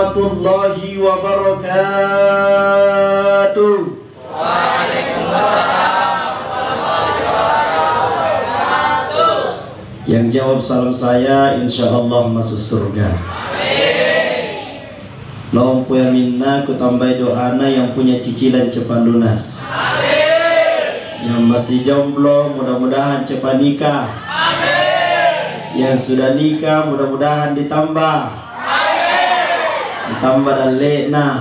warahmatullahi wabarakatuh. Waalaikumsalam warahmatullahi wabarakatuh. Yang jawab salam saya insyaallah masuk surga. Amin. Lompo yang minna ku tambah doana yang punya cicilan cepat lunas. Amin. Yang masih jomblo mudah-mudahan cepat nikah. Amin. Yang sudah nikah mudah-mudahan ditambah. Amin. Ditambah dan lekna,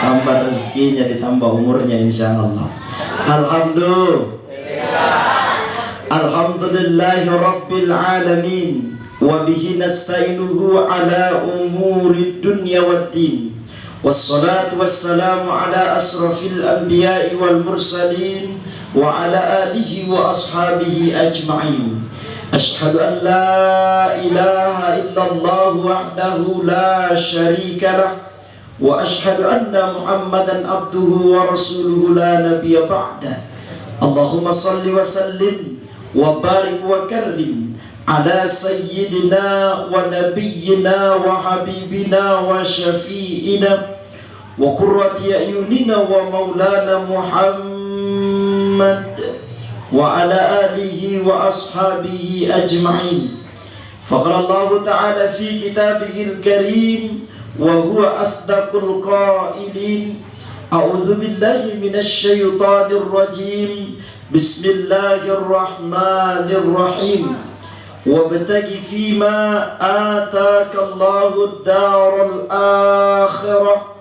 tambah rezekinya, ditambah umurnya insyaallah. Alhamdulillahi rabbil alamin wa bihi nasta'inuhu ala umuri dunya waddin. Wassalatu wassalamu ala asrafil anbiya'i wal mursalin wa ala alihi wa ashabihi ajma'in. Ashhadu an la ilaha illallah wahdahu la syarika lah wa ashhadu anna Muhammadan abduhu wa rasuluhu la nabiyya ba'da. Allahumma salli wa sallim wa barik wa karrim ala sayyidina wa nabiyyina wa habibina wa syafi'ina wa qurrati ayunina wa maulana Muhammad wa ala alihi wa ashabihi ajma'in. Faqala Allah ta'ala fi kitabihil karim wa huwa asdaqul qailin. A'udzu billahi minasy syaithanir rajim. Bismillahirrahmanirrahim. Wabtaghi fima ataka Allahu ad-daral akhirah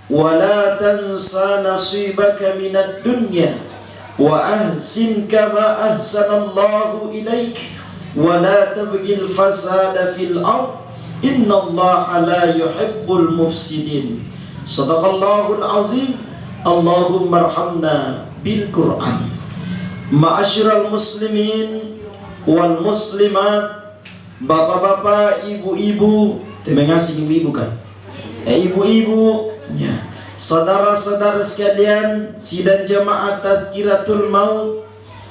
wa la tansa nasibaka minad dunya wa ahsin kama ahsanallahu ilaik wa la tabghil fasada fil ard innallaha la yuhibbul mufsidin. Shadaqallahul azim. Allahumma arhamna bil Qur'an. Ma'asyiral muslimin wal muslimat, bapak-bapak, ibu-ibu, terima kasih ibu-ibu kan? Ibu-ibu, ya. Saudara-saudara sekalian, sidang jamaah tadkiratul maut,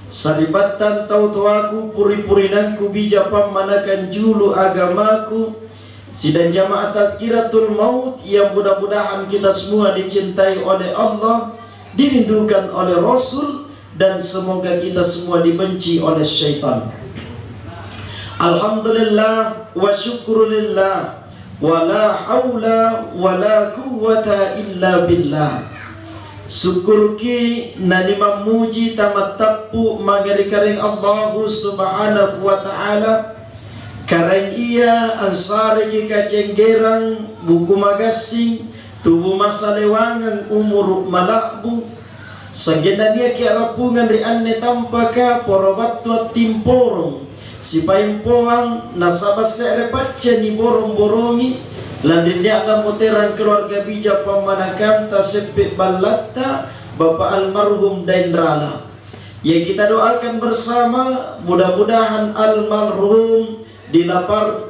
salibatan tautuaku, puri-purinanku bijapam manakan julu agamaku. Sidang jamaah tadkiratul maut yang mudah-mudahan kita semua dicintai oleh Allah, dirindukan oleh Rasul, dan semoga kita semua dibenci oleh syaitan. Alhamdulillah wa syukrulillah wa la hawla wa la quwwata illa billah. Syukur ki nani mamuji tamat tapu magari karing Allah subhanahu wa ta'ala. Kareng ia ansari ki kacenggerang buku magasing tubuh masa lewangan umur malakbu. Sagenda dia ki arapungan ri anne tampaka porobat tua timporong si paimpoang nasabas sere pacce ni borong-borongi landin dia akan moteran keluarga bija pamanakam tasepit balatta Bapak almarhum Daindrala. Ya kita doakan bersama mudah-mudahan almarhum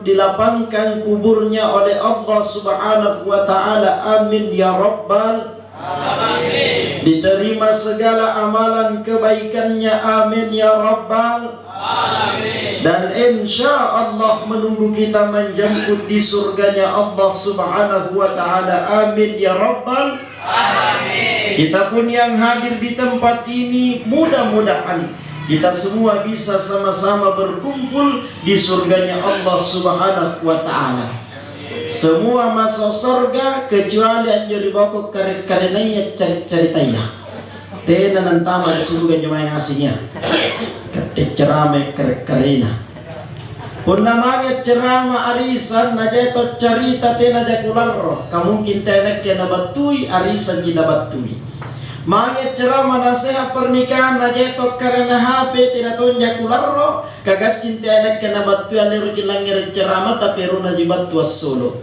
dilapangkan kuburnya oleh Allah subhanahu wa ta'ala. Amin ya rabbal alamin. Diterima segala amalan kebaikannya. Amin ya rabbal alamin. Dan insya Allah menunggu kita menjemput di surganya Allah subhanahu wa ta'ala. Amin ya rabbal alamin. Kita pun yang hadir di tempat ini, mudah-mudahan kita semua bisa sama-sama berkumpul di surganya Allah subhanahu wa ta'ala. Semua masuk surga kecuali yang jadi bokok karenanya ceritanya tena nantama di surga jemaah asingnya ketik cerame karena pun namanya cerama arisan najaito cerita tena jakularro kamungkin tenek kena batui arisan kita batui. Mangya cerama nasihat pernikahan najaito karena HP tidak tonjak kularro kagasin tenek kena batu aliru kilangir cerama tapi runa jibatu solo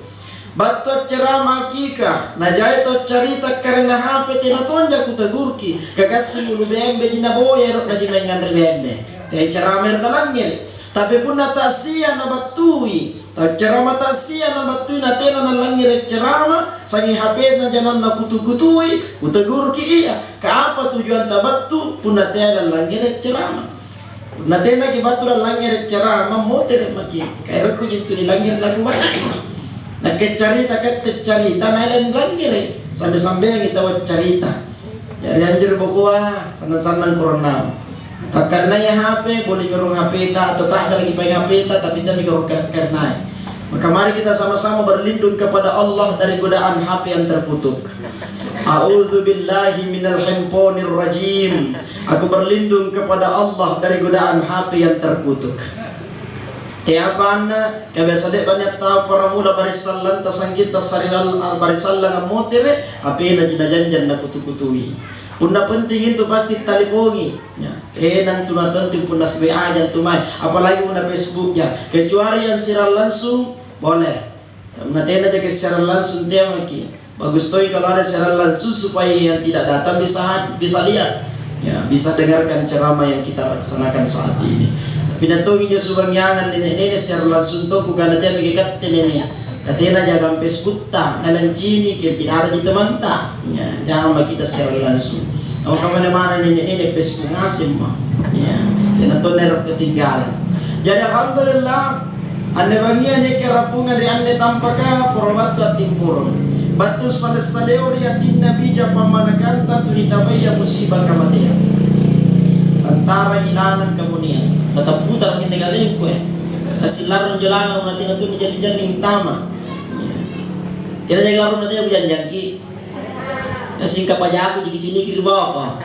batu cerama kika najaito cerita karena HP tidak tonjak kutagurki kagasin mulu bembe jina boyer najimengan bembe teh cerama langir tapi pun natasia nabatui cerama tasia nabatui natena nalangir cerama sangi HP na janan na kutu-kutui kutagurki iya kaapa tujuan tabatu pun natena nalangir cerama natena ki batu nalangir cerama moter maki kaira ku jitu nilangir lagu batu Nagkacarita na ilan lang gire. Sambil-sambil kita buat cerita. Jadi anjir bukuah sana-sana corona. Tak karena ya HP boleh ngurung HP ta atau tak lagi pakai HP ta tapi kita ngurung karena. Maka mari kita sama-sama berlindung kepada Allah dari godaan HP yang terkutuk. A'udzu billahi minal hamponir rajim. Aku berlindung kepada Allah dari godaan HP yang terkutuk. Tiapan kebiasa dek banyak tahu para mula barisalan tasanggit tasarilal barisalan amotere HP na jinajanjan na kutu-kutui. Punna penting itu pasti talibongi ya. Nanti na penting punna WA jan tumai apalagi punna Facebook ya. Kecuali yang siaran langsung boleh. Nanti aja ke siaran langsung dia maki. Bagus toh kalau ada siaran langsung supaya yang tidak datang bisa lihat ya, bisa dengarkan ceramah yang kita laksanakan saat ini. Pinatongin niya subangyangan nene siaran langsung to bukan nanti mengikat nene. Katanya jaga Facebook ta nalancini kaya tidak ada di teman ta ya, jangan kita siaran langsung. Kalau kemana-mana nene Facebook ngasim mah ya, dan to nerok ketinggalan. Jadi alhamdulillah ane bagian ni kerapungan di ane tampaka porobatu atimpurun. Batu salesaleori atin nabi japa manakanta tunitabaya musibah kematian. Antara hilangan kemudian tetap putar ke negara ko asilar jalan nanti itu jalan tama. Tidak jaga nanti aku janjangki. Singkap aja aku cini kiri bawah.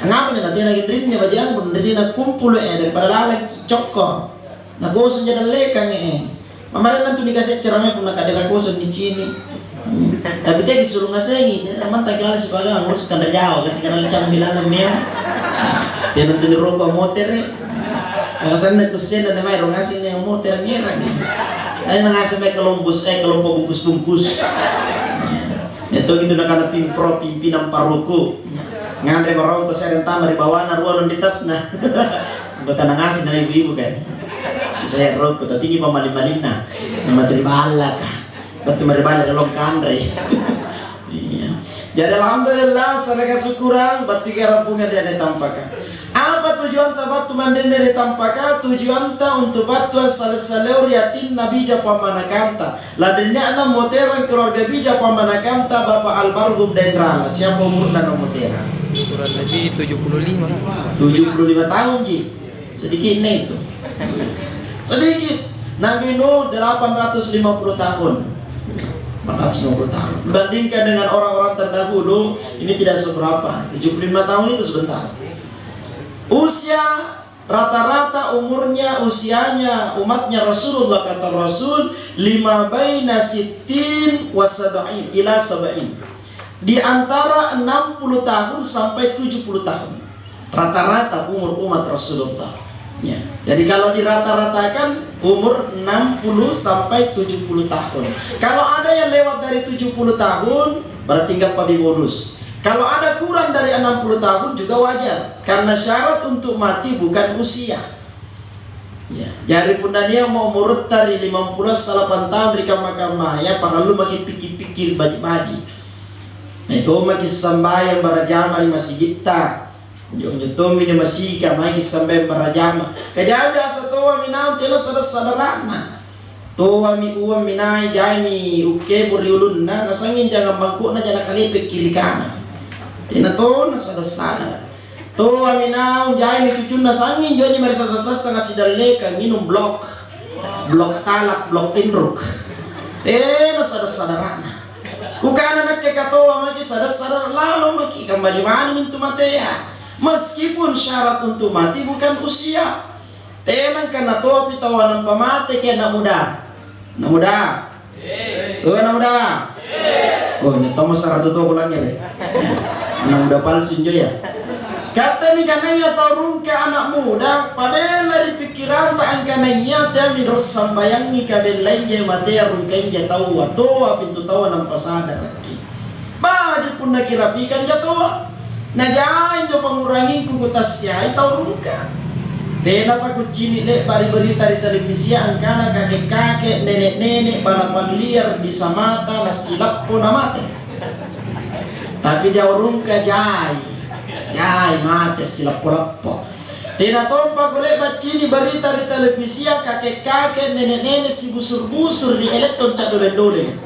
Ngapa nanti lagi drinnya bajian bener na kumpul daripada lalaki cokor. Nah kosan jalan lekang Mamaran nanti dikasih ceramah pun nak ada kosan di sini. Tapi dia disuruh ngasengi, teman tak kira si bagang ngurus kanda jauh, kasih kena lecang bilang mem. Dia nanti rokok motor. Kalau sana kusen dan mai rong asin yang motor ngerang. Ada ngasih mai kelompok bungkus-bungkus. Itu gitu nak kana pimpro pimpinan paroko. Ngandre barang peseren tamar di bawah na ruang di tas nah. Buat ngasih na ibu-ibu kan. Saya rokok tapi tinggi pamalim-malim nah. Nama teribala kah. Batu meribala dalam kandre. Iya. Jadi alhamdulillah sadaka syukuran batu kerapungan dia ditampakkan. Apa tujuan ta batu manden dia ditampakkan? Tujuan ta untuk batu salsaleur yatin nabi japa manakanta. Ladennya ana moteran keluarga bija pamanakamta Bapak almarhum Dendrala. Siapa umurnya na motera? Kurang lebih 75. 75 tahun ji. Sedikit nih itu. Sedikit. Nabi Nuh 850 tahun. 450 tahun. Bandingkan dengan orang-orang terdahulu, ini tidak seberapa. 75 tahun itu sebentar. Usia rata-rata usianya umatnya Rasulullah kata Rasul 5 baina sittin wa sab'in ila sab'in. Di antara 60 tahun sampai 70 tahun. Rata-rata umur umat Rasulullah. Ya. Jadi kalau dirata-ratakan umur 60 sampai 70 tahun. Kalau ada yang lewat dari 70 tahun berarti nggak pabi bonus. Kalau ada kurang dari 60 tahun juga wajar karena syarat untuk mati bukan usia. Ya. Jadi punda dia mau murut dari 50 salapan tahun di kamar ya para lu makin pikir-pikir baji-baji. Nah itu makin sambayang barajama di masjid kita. Yung tomi niya masika may sampai barajama. Kaya biasa toa minaw tela sadarana. Toa mi uwa minay jami uke buriulun na nasangin jangan bangko na jana kalipik kiri kanan. Tinato na sadasana. Toa minaw jami cucun na sangin joji marisasasas na sidaleka nginum blok talak blok indruk. Na sadarana. Kukana nagkakatoa maki sadar lalo maki kambali mani mintu matea. Meskipun syarat untuk mati bukan usia. Tenang karena toa pitawanan pamate kaya nak muda. Nak muda. Nak muda. Oh ini tomo syarat itu ulangnya deh. Nak muda palsu ya. Kata ni kananya taurung ke anak muda. Pabela di pikiran tak angkananya dia minus sambayang ni kabelai je mate rungkain je tahu toa pintu tawa nam pasada lagi. Baju pun nak kirapikan jatoa. Najain jo pangurangin ku kutasya itaw rungka. Tena pa kucini le bari berita di televisi angkana kakek-kakek nenek-nenek balapan liar di samata nasilap po namate. Tapi jauh rungka jai mate silap po. Tinatompa golek bacini berita di televisi kakek-kakek, nenek-nenek si busur-busur di elektron cak dolen-dolen.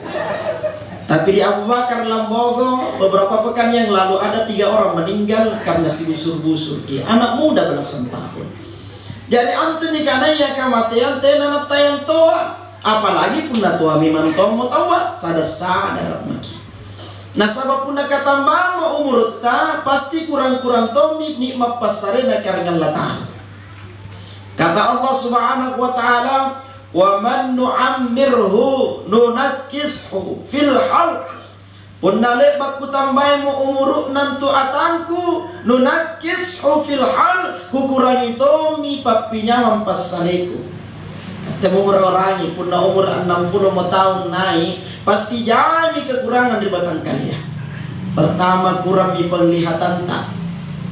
Tapi di Abu Bakar Lambogo beberapa pekan yang lalu ada 3 orang meninggal karena si busur-busur ki anak muda belasan tahun. Jadi antu ni kana ya kematian tenan tayang toa, apalagi pun tua memang tomo tawa sadar maki. Nah sabab pun katambang mau umur ta pasti kurang-kurang tomi nikmat pasarena karangan latan. Kata Allah Subhanahu wa taala, "Wa man nu'ammirhu nunakkishu fil khalq." Punnale bakku tambai mo umuruk nantu atangku nunakkishu fil khalq, kukurangi tomi papinya mampasareku. Temu orang-orang pun umur 60 tahun naik pasti jadi kekurangan di batang kalian. Pertama kurang di penglihatan tak.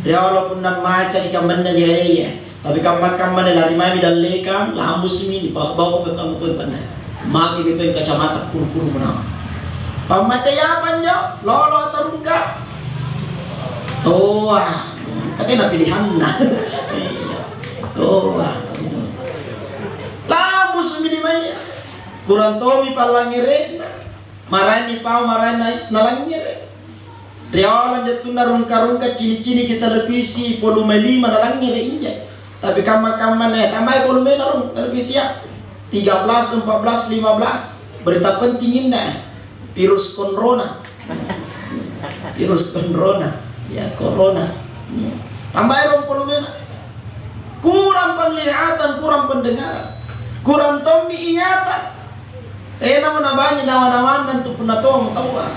Dia walaupun nak maca di kamarnya ya. Tapi kamar-kamar lari mami dan lekan lambus ini di bawah ke kamu pun pernah. Maki bepen kacamata kur-kur menang. Pamate ya panjang lolo terungkap. Toa. Katanya pilihan nah. Toa. Lambus mini maya kurang tomi palangire marani pau marani nais nalangire rialan jatuna rungka-rungka cini-cini kita televisi volume 5 nalangire injak tapi kama-kama tambah volume narung televisi ya 13, 14, 15 berita penting ini virus corona ya corona tambah volume kurang penglihatan kurang pendengaran kurang tombi ingatan. Tena menabanya nawan-nawan dan tu puna tomo tawa.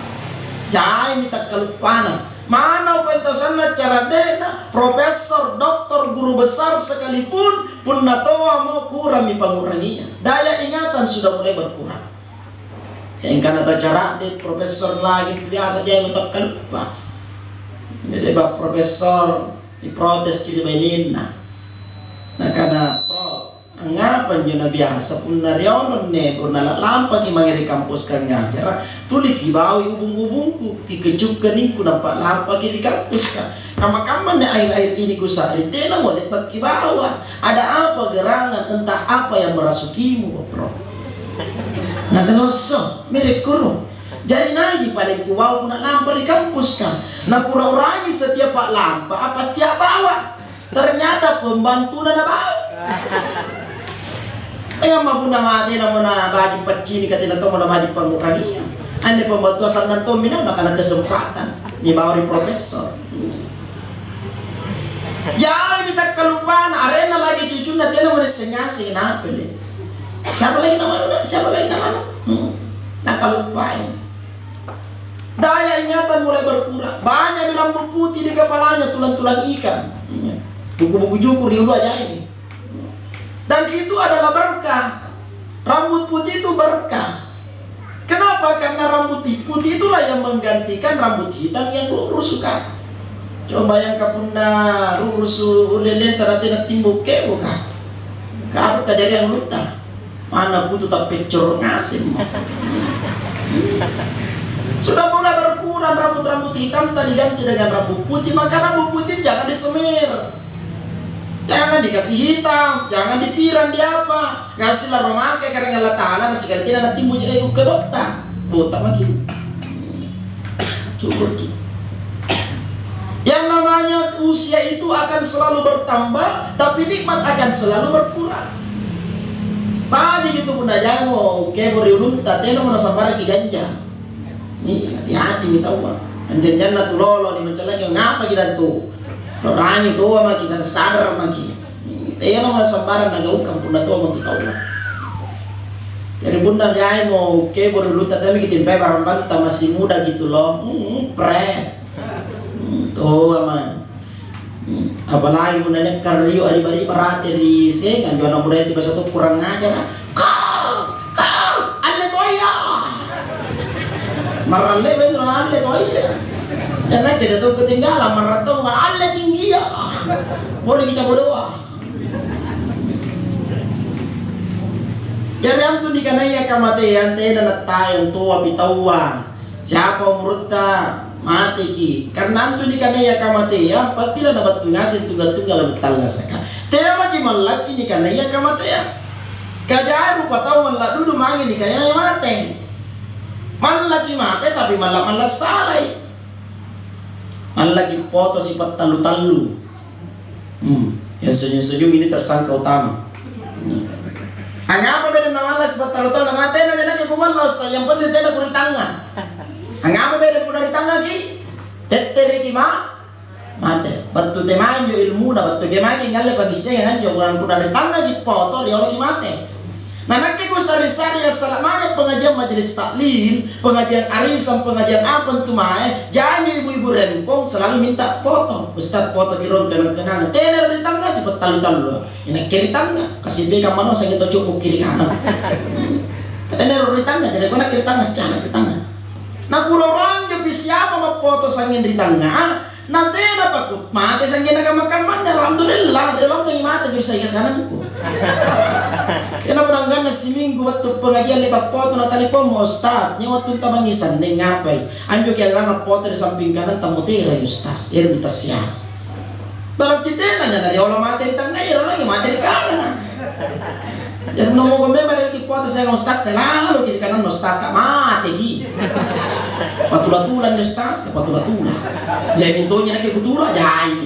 Jai minta kelupana. Mana pentosanna cara dena profesor, doktor, guru besar sekalipun puna toa mau kurang mi panguranginya. Daya ingatan sudah mulai berkurang. Yang karena tahu cara de profesor lagi biasa dia minta kelupa. Lebih profesor diprotes kiri benina. Nah karena ngapan yun na biasa pun narionon ne pun nalalampa ki mangiri kampus kan ngajar tuli ki bawi ubung-ubungku ki kejuk kaningku nampak lampa ki di kampus ka kama-kama ne air-air ini ku sari tena mo let ki bawa ada apa gerangan entah apa yang merasukimu bro nah kenoso mirip kurung jadi naji pada ku bawa pun lampa di kampus ka na kurang-kurangi setiap pak lampa apa setiap bawa ternyata pembantu na bawa mampu nama mati nama na baji pacini katina to mana baji pangukania. Ande pembantu asal nanto mina nak ada kesempatan ni bauri profesor. Ya minta kelupaan arena lagi cucu nanti nama sengasi kenapa le? Siapa lagi nama? Nak kelupain. Daya ingatan mulai berkurang. Banyak rambut putih di kepalanya tulang-tulang ikan. Buku-buku jukur di aja ini. Dan itu adalah berkah. Rambut putih itu berkah. Kenapa? Karena rambut putih itulah yang menggantikan rambut hitam yang lurus suka. Coba bayangkan punna lurus ulele teratina timbuk ke buka. Kalau kajari yang luta. Mana putu tak pecor ngasim. Sudah mulai berkurang rambut-rambut hitam tadi ganti dengan rambut putih. Maka rambut putih jangan disemir. Jangan dikasih hitam, jangan dipiran di apa. Ngasih lah memakai karena latala nasi kali tidak ada timbul jadi ke botak makin. Cukup. Yang namanya usia itu akan selalu bertambah, tapi nikmat akan selalu berkurang. Pagi gitu pun aja mau kebori ulun tatena mau sabar ki ganja. Nih hati-hati minta uang. Anjan-anjan na tulolo ni mencela ngapa kita tuh. Lorani tua maki sadar maki. Tena mo sambaran nagaukang puna tua mo tahu. Jadi bunda jai mo ke baru lu tatami kita impai barang banta masih muda gitu loh. Pret. Tuh aman. Apalagi bunda nya karyo ari-ari parate di sengan jono muda itu bahasa tuh kurang ngajar. Kau alle toya. Maralle bener alle toya. Karena kita tuh ketinggalan merantau dengan Allah tinggi ya. Boleh kita berdoa. Jadi yang tuh dikanaya kamate yang tena natayang tua bitawa. Siapa umurta mati ki. Karena antu di kanaya kamate ya pastilah dapat pengasin tunggal-tunggal betal saka. Tema ki malaki ni kanaya kamate ya. Kajaru patau malak dulu mangi ni kanaya mate. Malaki mate tapi malak salai. Malaki foto sifat talu-talu. Yang senyum-senyum ini tersangka utama. Ang apa beda nawala sifat talu-talu nang atena jana ki kumalla ustaz yang penting tena kuri tanga. Ang apa beda pun dari tanga ki teteri ki mate. Batu temanjo ilmu na batu kemaki ngalle pagisnya hanjo bulan pun dari tanga ki foto dia ki mate. Nah nanti ku sari-sari yang selamanya pengajian majelis taklim, pengajian arisan, pengajian apa tuh mae, jangan ibu-ibu rempong selalu minta foto. Ustaz foto kiron kenang-kenang, tener di tangga sih talu-talu. Ini kiri tangga, kasih beka mana saya gitu cukup kiri kanan. Tener di tangga, jadi kau nak kiri tangga, jangan di tangga. Nah kurang jadi siapa mau foto sangin di tangga? Nanti apa ku mati sangin agama-agama, alhamdulillah, dalam tangi mati bisa ikat kananku. Kena beranggan na seminggu waktu pengajian lebat foto na telepon mo ustaz nya waktu tabangisan ning ngapay anjo kaya nga foto di samping kanan tamutira ustaz mutas siya berarti tena nya dari olah materi tangga lagi materi kanan jadi namo ko memang ki foto saya ustaz lalu kiri kanan ustaz ka mati gi patula-tulan ustaz ka patula-tulan jadi mintonya nake kutula jai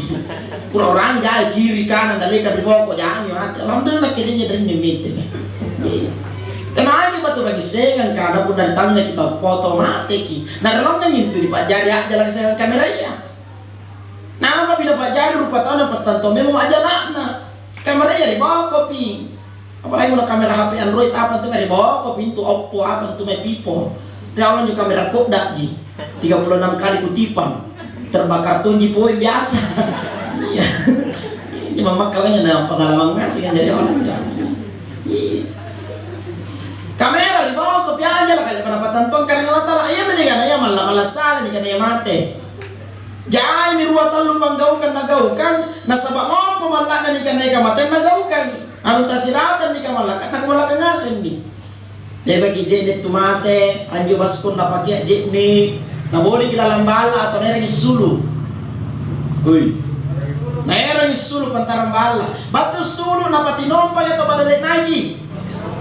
pura orang jai kiri kanan dalika di bawah ko jai mati alhamdulillah kirinya dari mimiti Emang batu bagi sengang karena pun dari tangga kita foto mati ki. Nah dalam kan itu di Pak Jari aja lagi sengang kamera ya. Nah apa bila Pak Jari rupa tahun dapat tanto memang aja lah kamera ya di bawah kopi. Apalagi kalau kamera HP Android apa tuh di bawah kopi itu Oppo apa tuh main Vivo. Dia orang juga kamera Kodak ji 36 kali kutipan terbakar tunji poin biasa. Iya. Ini mama kalian ada pengalaman ngasih kan dari orang ya. Kamera di bawah kopi aja lah kali pendapatan tuan karena Allah Ta'ala iya mendingan ayah malah salah nih kan mate jai miruatan lu panggaukan nagaukan nasabak lompo malak na nih kan mate nagaukan anu tasiratan nih kamalak nak malak ngasen nih dia bagi jenet tu mate anjo baskon na pakai jetnik na boleh kita lambala atau nerang isulu hui nerang isulu pantarang bala batu sulu na pati nompang atau pada lek lagi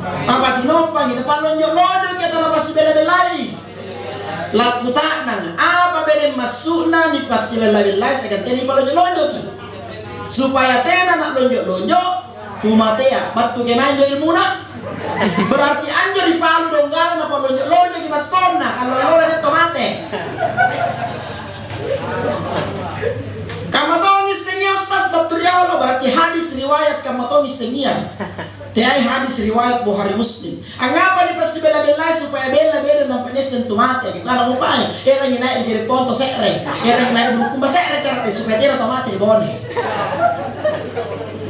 apa tinompang itu palonjo-lonjo kita lepas bela-belai laku tanang apa bela masukna di pasti bela-belai segan tadi palonjo-lonjo ki supaya tena nak lonjo-lonjo tumatea batu kemanjo ilmuna berarti anjo di palu donggalan apa lonjo-lonjo ki baskonna kalau lora de tomate kamatongi sengia ustaz baturialo berarti hadis riwayat kamatongi sengia Tiai hadis riwayat Bukhari Muslim. Angapa di pasti bela-bela supaya bela-bela nampaknya sentumate. Kalau mau pakai, era yang naik di ponto sekre, era yang naik buku bahasa sekre cara supaya tidak tomate di bone.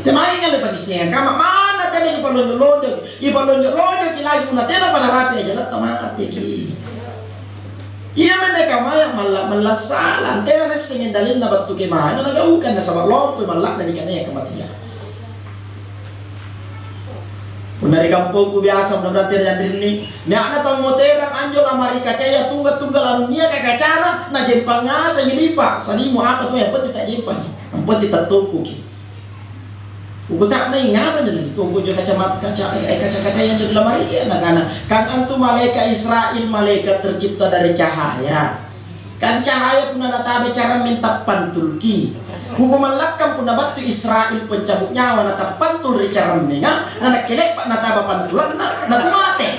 Temai kan lepas disini. Kama mana tadi kita lonjo-lonjo, kita lonjo-lonjo kita lagi pun tidak pada rapi aja lah tomate ki. Iya mereka maya malah salah. Tidak ada sengin dalil na batu kemana. Nagaukan na sabak lompo malah dari kana ya kematian. Dari kampungku biasa mudah-mudahan tidak jadi ini. Nek ana tong moterang anjol amari kacaya tunggal-tunggal anunia kayak kacana na jempang ngasa ngilipa. Salimu apa tuh yang penting tak jempang. Yang penting tak tungku ki. Uku tak na ngapa jadi tunggu juga kaca yang di dalam hari ya karena kan antu malaikat Israel malaikat tercipta dari cahaya. Kan cahaya pun ada tabe cara minta pantulki. Hukuman lakam pun batu Israel pencabut nyawa nata pantul ricara menga nana kelek pak nata pantulan na kumate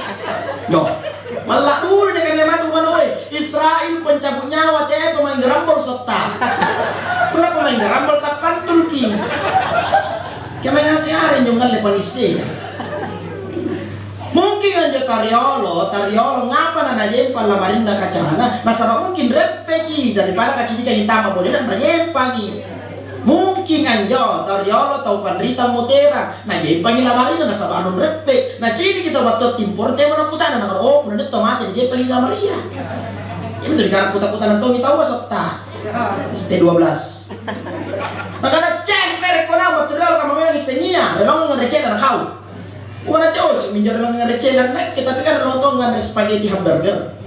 no malah dulu dengan yang matu kan Israel pencabut nyawa teh pemain gerambol sota pula pemain gerambol tak pantul ki kemana sih hari nyungal lepan isi mungkin aja tariolo ngapa nana jempal lamarin na kacana nasabak mungkin repeki daripada kacini kita apa boleh dan jempal nih mungkin anjo tariolo tau pandrita motera nah jadi panggil lamarin na sabak anum repek nah cini kita batot timpor teh mana putan na oh punan tomate jadi panggil lamaria ini betul karena putar-putar nanti kita wasap ta ST12 nah karena cek merek kona betul kalau kamu memang isenia memang ngereceh dan kau wana cocok minjar dengan ngereceh dan naik tapi kan nonton dengan spaghetti hamburger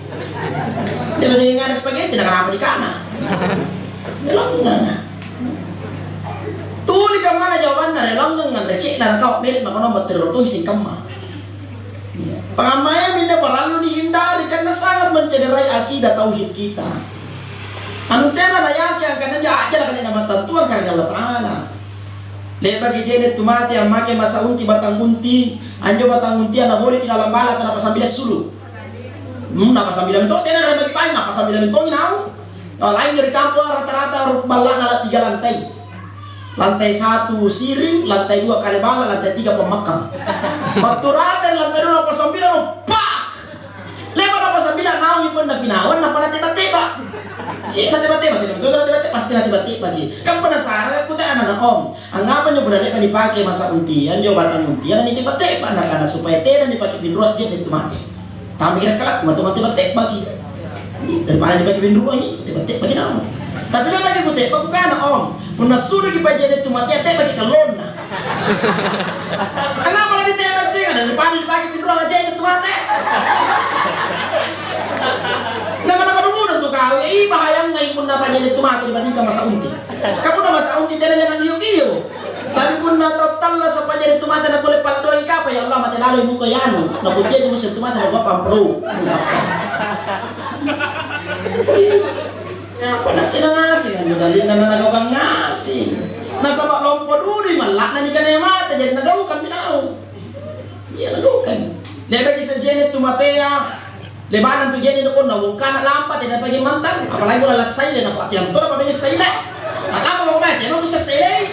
Dia macam yang ada spaghetti, nak kenapa di kana? Langgang. Tuh di mana jawaban dari langgang ngan recek dan kau mirip makan obat terutong singkama. Pengamaian benda perlu dihindari karena sangat mencederai akidah tauhid kita. Anu tena na yaki ang kanan aja lah kanina matantuan karena Allah Ta'ala. Le bagi jenet tumati ang make masa unti batang unti, anjo batang unti na boleh kinalang bala tanpa sambil sulu. Napa sambil minto tena na bagi pain napa sambil minto inau. Lain dari kampung rata-rata bala na 3 lantai. Lantai 1 siring, lantai 2 kalebala, lantai 3 pemakam. Baturatan lantai 2 napa sambil pak. Lepas napa sambil nau ipon na pinawan napa na tiba-tiba. Nanti-bati pasti nanti-bati lagi. Kan penasaran aku tak anak om. Anggapan nyo berani kan dipakai masa untian, jo batang untian, nanti tiba-tiba anak-anak supaya tidak dipakai binruat jet itu mati. Tapi kira kelak mati bati bagi. Daripada dipakai binruat ni, tiba-tiba bagi nama. Tapi dia bagi kutip, aku kan om. Munasudah dipakai jet itu mati, ate bagi kelon. Anggapan lagi tiba sih kan daripada dipakai binruat jet itu mati. Bahaya ngai pun dapat jadi tomat dibandingkan masa unti. Kamu na masa unti tidak jangan giyo-giyo. Tapi pun na total lah sampai jadi tomat na kulit pala doi kapa ya Allah mati lalu muka yanu. Na putih di musim tomat na gua pampro. Ya apa nanti na ngasih kan dalil na nagagang ngasih. Na sabak lompo duri malak na di kanaya mata jadi nagawakan binau. Iya nagawakan. Dia bagi sejenis tomatea. Lebanan tu jadi dokon na wong kana lampat tidak bagi mantang apalagi bola lasai dan apa tidak betul apa ini sai lah tak lama mau mati emang tu sai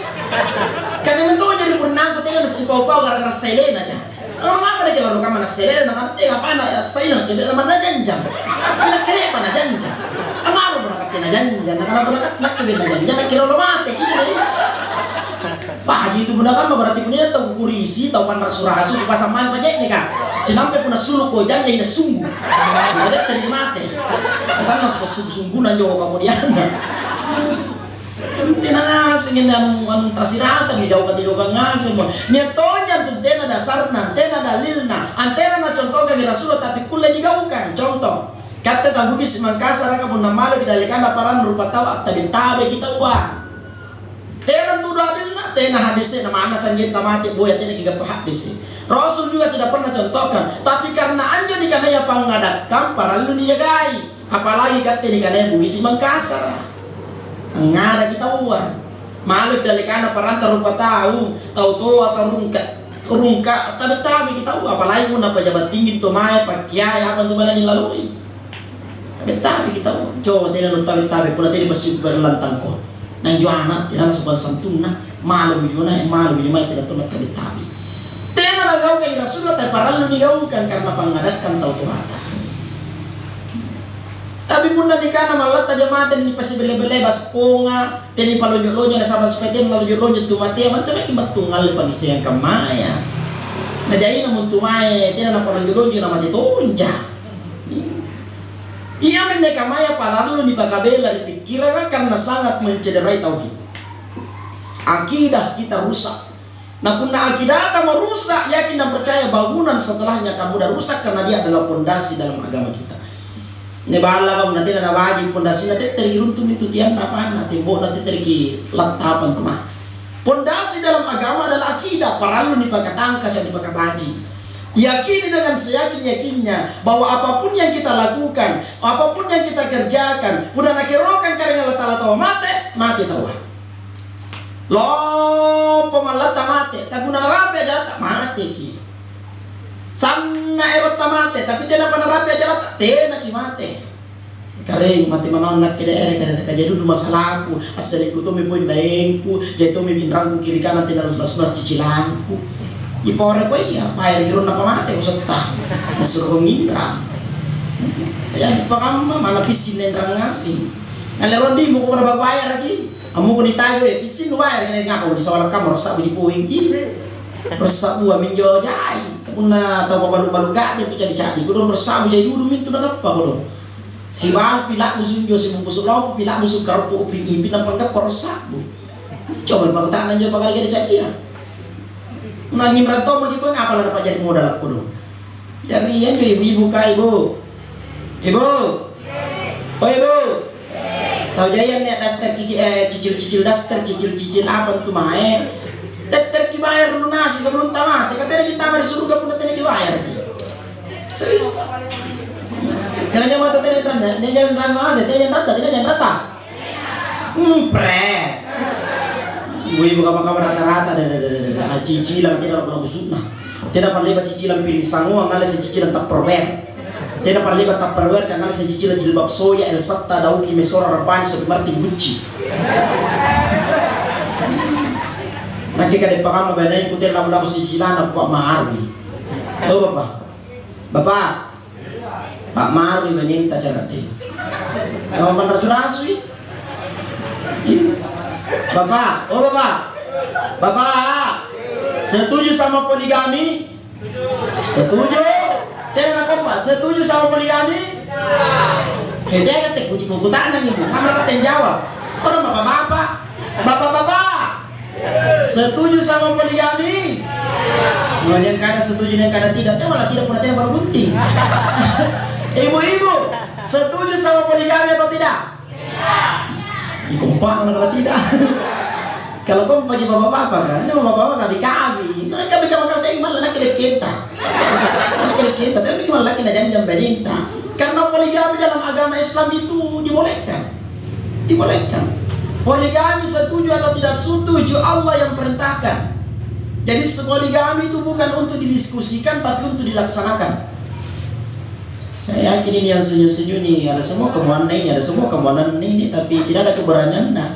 kan emang tu jadi pernah aku tinggal si pau-pau gara-gara sai aja orang apa lagi lalu kamana sai dan nanti apa na sai na tidak mana janjang bila kere apa na janjang apa mau berangkat na janjang nak berangkat nak kebin na janjang nak kira lo mati Haji itu benar berarti punya tahu kurisi tahu pan rasu-rasu pasaman pajak nih kan sinampe pun suluk ko jangan jadi sungguh sudah terima mati kesana sungguh nanti kemudian tina ngasih anu tasirata di jauh ngasih niat tonjan tuh tena dasarna tena dalilna antena na contoh kami rasul tapi kulle digaukan contoh kata tabugis mangkasar kapun namalu didalikan aparan rupa tahu tapi tabe kita uang tena tu dalilna tena hadisnya nama anak sanggit mati boya tena giga hadis Rasul juga tidak pernah contohkan tapi karena anjo di kanaya pangadakkan para lu dijagai apalagi kata di kanaya bugis mangkasar ngada kita uang malu dalikan aparan rupa tahu atau rungka tapi kita uang apalagi pun apa jabat tinggi tu mai pak kiai apa tu mana dilalui tapi kita uang coba tena nonton tapi pula tadi masih berlantang kok nang juana tidak sebuah santuna malu bagaimana tidak tuh tapi tena nagau kay Rasulullah tapi para lu digaukan karena pangadatkan tau tuhata tapi pun nanti kana malat aja mati ni pasti bele-bele bas ponga teni palonyo-lonyo na saban sepeten malonyo-lonyo tumati man tabe kimatungal pagisiyan kamaya na jay na mun tumay tena na palonyo-lonyo na mati tonja iya men kamaya palalu ni pakabela dipikira karena sangat mencederai tauhid akidah kita rusak. Nah punna akidah kamu rusak yakin dan percaya bangunan setelahnya kamu dah rusak karena dia adalah pondasi dalam agama kita. Ini bala kamu nanti ada wajib pondasi nanti tergiruntung itu tiang apa nanti bo nanti tergi lantapan tuh mah. Pondasi dalam agama adalah akidah. Paralu nih pakai tangkas yang dipakai baji. Yakini dengan seyakin-yakinnya bahwa apapun yang kita lakukan, apapun yang kita kerjakan, udah nakirokan karena Allah Ta'ala mati tahu. Loh pemalata mati, tapi narapi aja tak mati ki. Sana erot mati, tapi tidak pernah rapi aja tak tena ki mati. Kareng mati manonak ke daerah karena kerja dulu masalahku, asal ikut mi poin daengku, jatuh mi binrangku kiri kanan tidak harus cicilanku. Ipore ko iya, bayar giron na pamate ko sota. Nasuruh ngindrang. Kaya di pa kama mana pisin ndrang ngasi. Ngaleron di mo ko para bayar lagi. Amo ko ni tayo pisin bayar kaya ngapa di sawala ka mo sa di puing di. Rosa bu amin jo jai. Kapuna taw balu-balu ga dito cadi-cadi ko don rosa bu jai dulu mintu na apa ko don. Si bal pila musun jo si musun law pila musun karpo upin-ipin ang pagka rosa bu. Coba pagtanan jo pagali ka cadi ya. Nangin rantau mau gimana apa lah dapat jadi modal aku dong. Jadi ya ibu-ibu kah ibu. Oh ibu, tahu jayan nih daster cicil apa tuh mae? Daster bayar lunasi sebelum tamat. Katanya kita bayar surga pun nanti dibayar. Serius? Karena jangan waktu tadi randa, dia jangan randa aja, dia jangan rata. Pret. Gue buka kamar rata-rata, cicilan tidak pernah busukna. Tidak pernah lepas cicilan pilih sangu, angkala cicilan tak perwer. Tidak pernah lepas tak perwer, angkala cicilan jilbab soya, el satta, dauki, mesora, rabani, sobi marti, gucci. Nanti kada pakama banain kutir labu-labu cicilan aku Pak Marwi. Oh Bapak, Pak Marwi meninta cara dia. Sama bandar serasui. Bapak, Bapak, setuju sama poligami? Setuju? Tidak nak Pak, setuju sama poligami? Dia kata kucing tangan ini, kamu kata jawab. Orang bapak, setuju sama poligami? Yang kada setuju, yang kada tidak, dia malah tidak pernah bunting. Ibu-ibu, setuju sama poligami atau tidak? Kompak kalau tidak. Kalau kau pagi bapak-bapak kan, ini bapak-bapak kabi-kabi. Mereka kabi-kabi malah nak kita. Tapi malah kita jangan berintah. Karena poligami dalam agama Islam itu dibolehkan. Poligami setuju atau tidak setuju Allah yang perintahkan. Jadi poligami itu bukan untuk didiskusikan tapi untuk dilaksanakan. Saya yakin ini yang senyum-senyum nih, ada semua kemauan ini, ada semua kemauan ini, tapi tidak ada keberanian. Nah,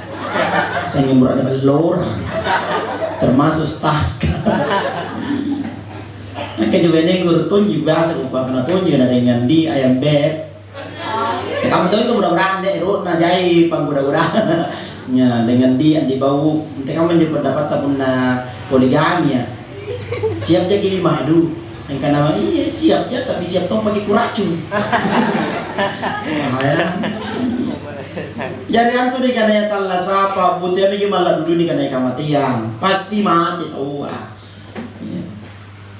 saya ingin berani belorang, termasuk Staska. Nah, kejubeneng gurutun juga serupa karena tuh juga dengan di ayam beb. Kamu tahu itu mudah-mudahan deh, rona jai pangguda-guda. Ya, dengan dia di bau, nanti kamu menjadi pendapat tabunna poligami ya. Siap jadi gini madu. Yang karena iya siap ya, tapi siap tong pakai kuracun. Jadi antu nih karena talla sapa butuh yang malah dulu nih karena kematian pasti mati tahu.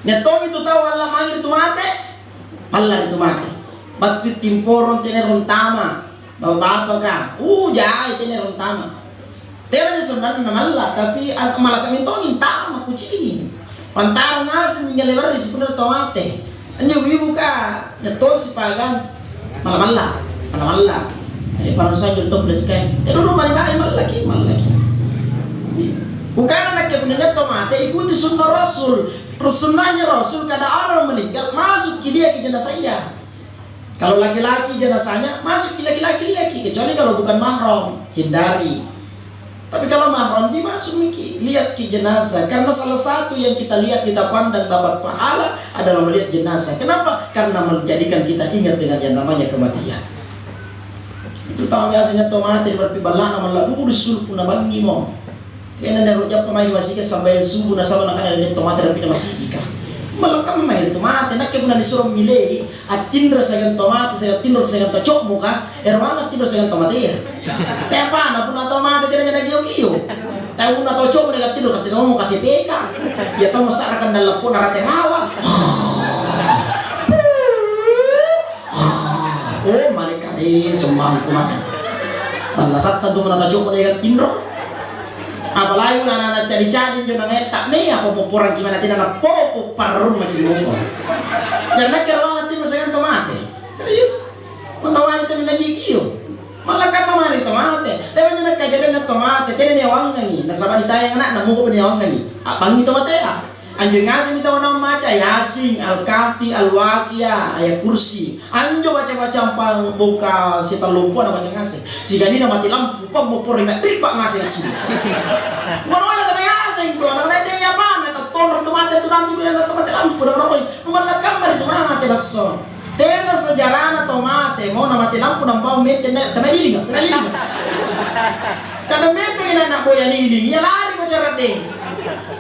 Netong itu tahu Allah manggil itu mati, Allah itu mati. Batu timporon teneron tama, bapak kan, jai teneron tama. Tenernya sebenarnya nama Allah, tapi malah samintongin tama kucing. Pantarang asin hingga lebar di sebenar tomate. Anjir ibu ka, nyetos pagan malam-malam. Parang saya top deskai. Pero rumah ni malaki. Bukan anak yang benar tomate, ikuti sunnah Rasul. Sunnahnya Rasul kada orang meninggal masuk ke dia ke jenazahnya. Kalau laki-laki jenazahnya masuk ke laki-laki kecuali kalau bukan mahram, hindari. Tapi kalau mahram ji masuk lihat ke jenazah. Karena salah satu yang kita lihat, kita pandang dapat pahala adalah melihat jenazah. Kenapa? Karena menjadikan kita ingat dengan yang namanya kematian. Itu tahu biasanya tomate berpibalan malah dulu sulpu na bangi mo. Kaya na rojak pemain masih sampai subuh na sama nak ada tomate dan pindah masih ika. Malah kami main tomate nak kena disuruh milih at tindro sayan tomate saya tindro sayan tocok muka erwana tindro sayan tomate ya. Tepa na pun tomate tidak ada gio. Tahu na tocok mereka tindro kata kamu mau kasih peka. Ya tahu masyarakat dalam pun arate rawa. Oh mereka ini semua kumakan. Balasat tentu na tocok mereka tindro. Apalagi anak-anak cari-cari juga ngetak me apa mau porang gimana tidak nak popo parun macam mongko. Jangan kira orang tim sayang tomate. Serius. Mentawari tadi lagi kio. Malah kan mamari tomate. Tapi jangan kajaran na tomate. Tidak ni awang kani. Nasabani tayo anak namuko pa ni awang kani. Abang itu tomate ya. Anjo ngasih minta warna maca Yasin, Al-Kafi, Al-Waqiyah, ayat kursi. Anjo baca-baca pang buka si talumpu ada baca ngasih. Si gani na mati lampu pa mo pori mek riba ngasih asu. Wala ta ngasih ko na nete ya pa na ton tomate tu nang di na tomate lampu na roy. Malakam mari tomate lasso. Tena sejarah na tomate mo na mati lampu nang bau mete na tamaliling. Kada mete ina na boya liling. Ya lari ko charade.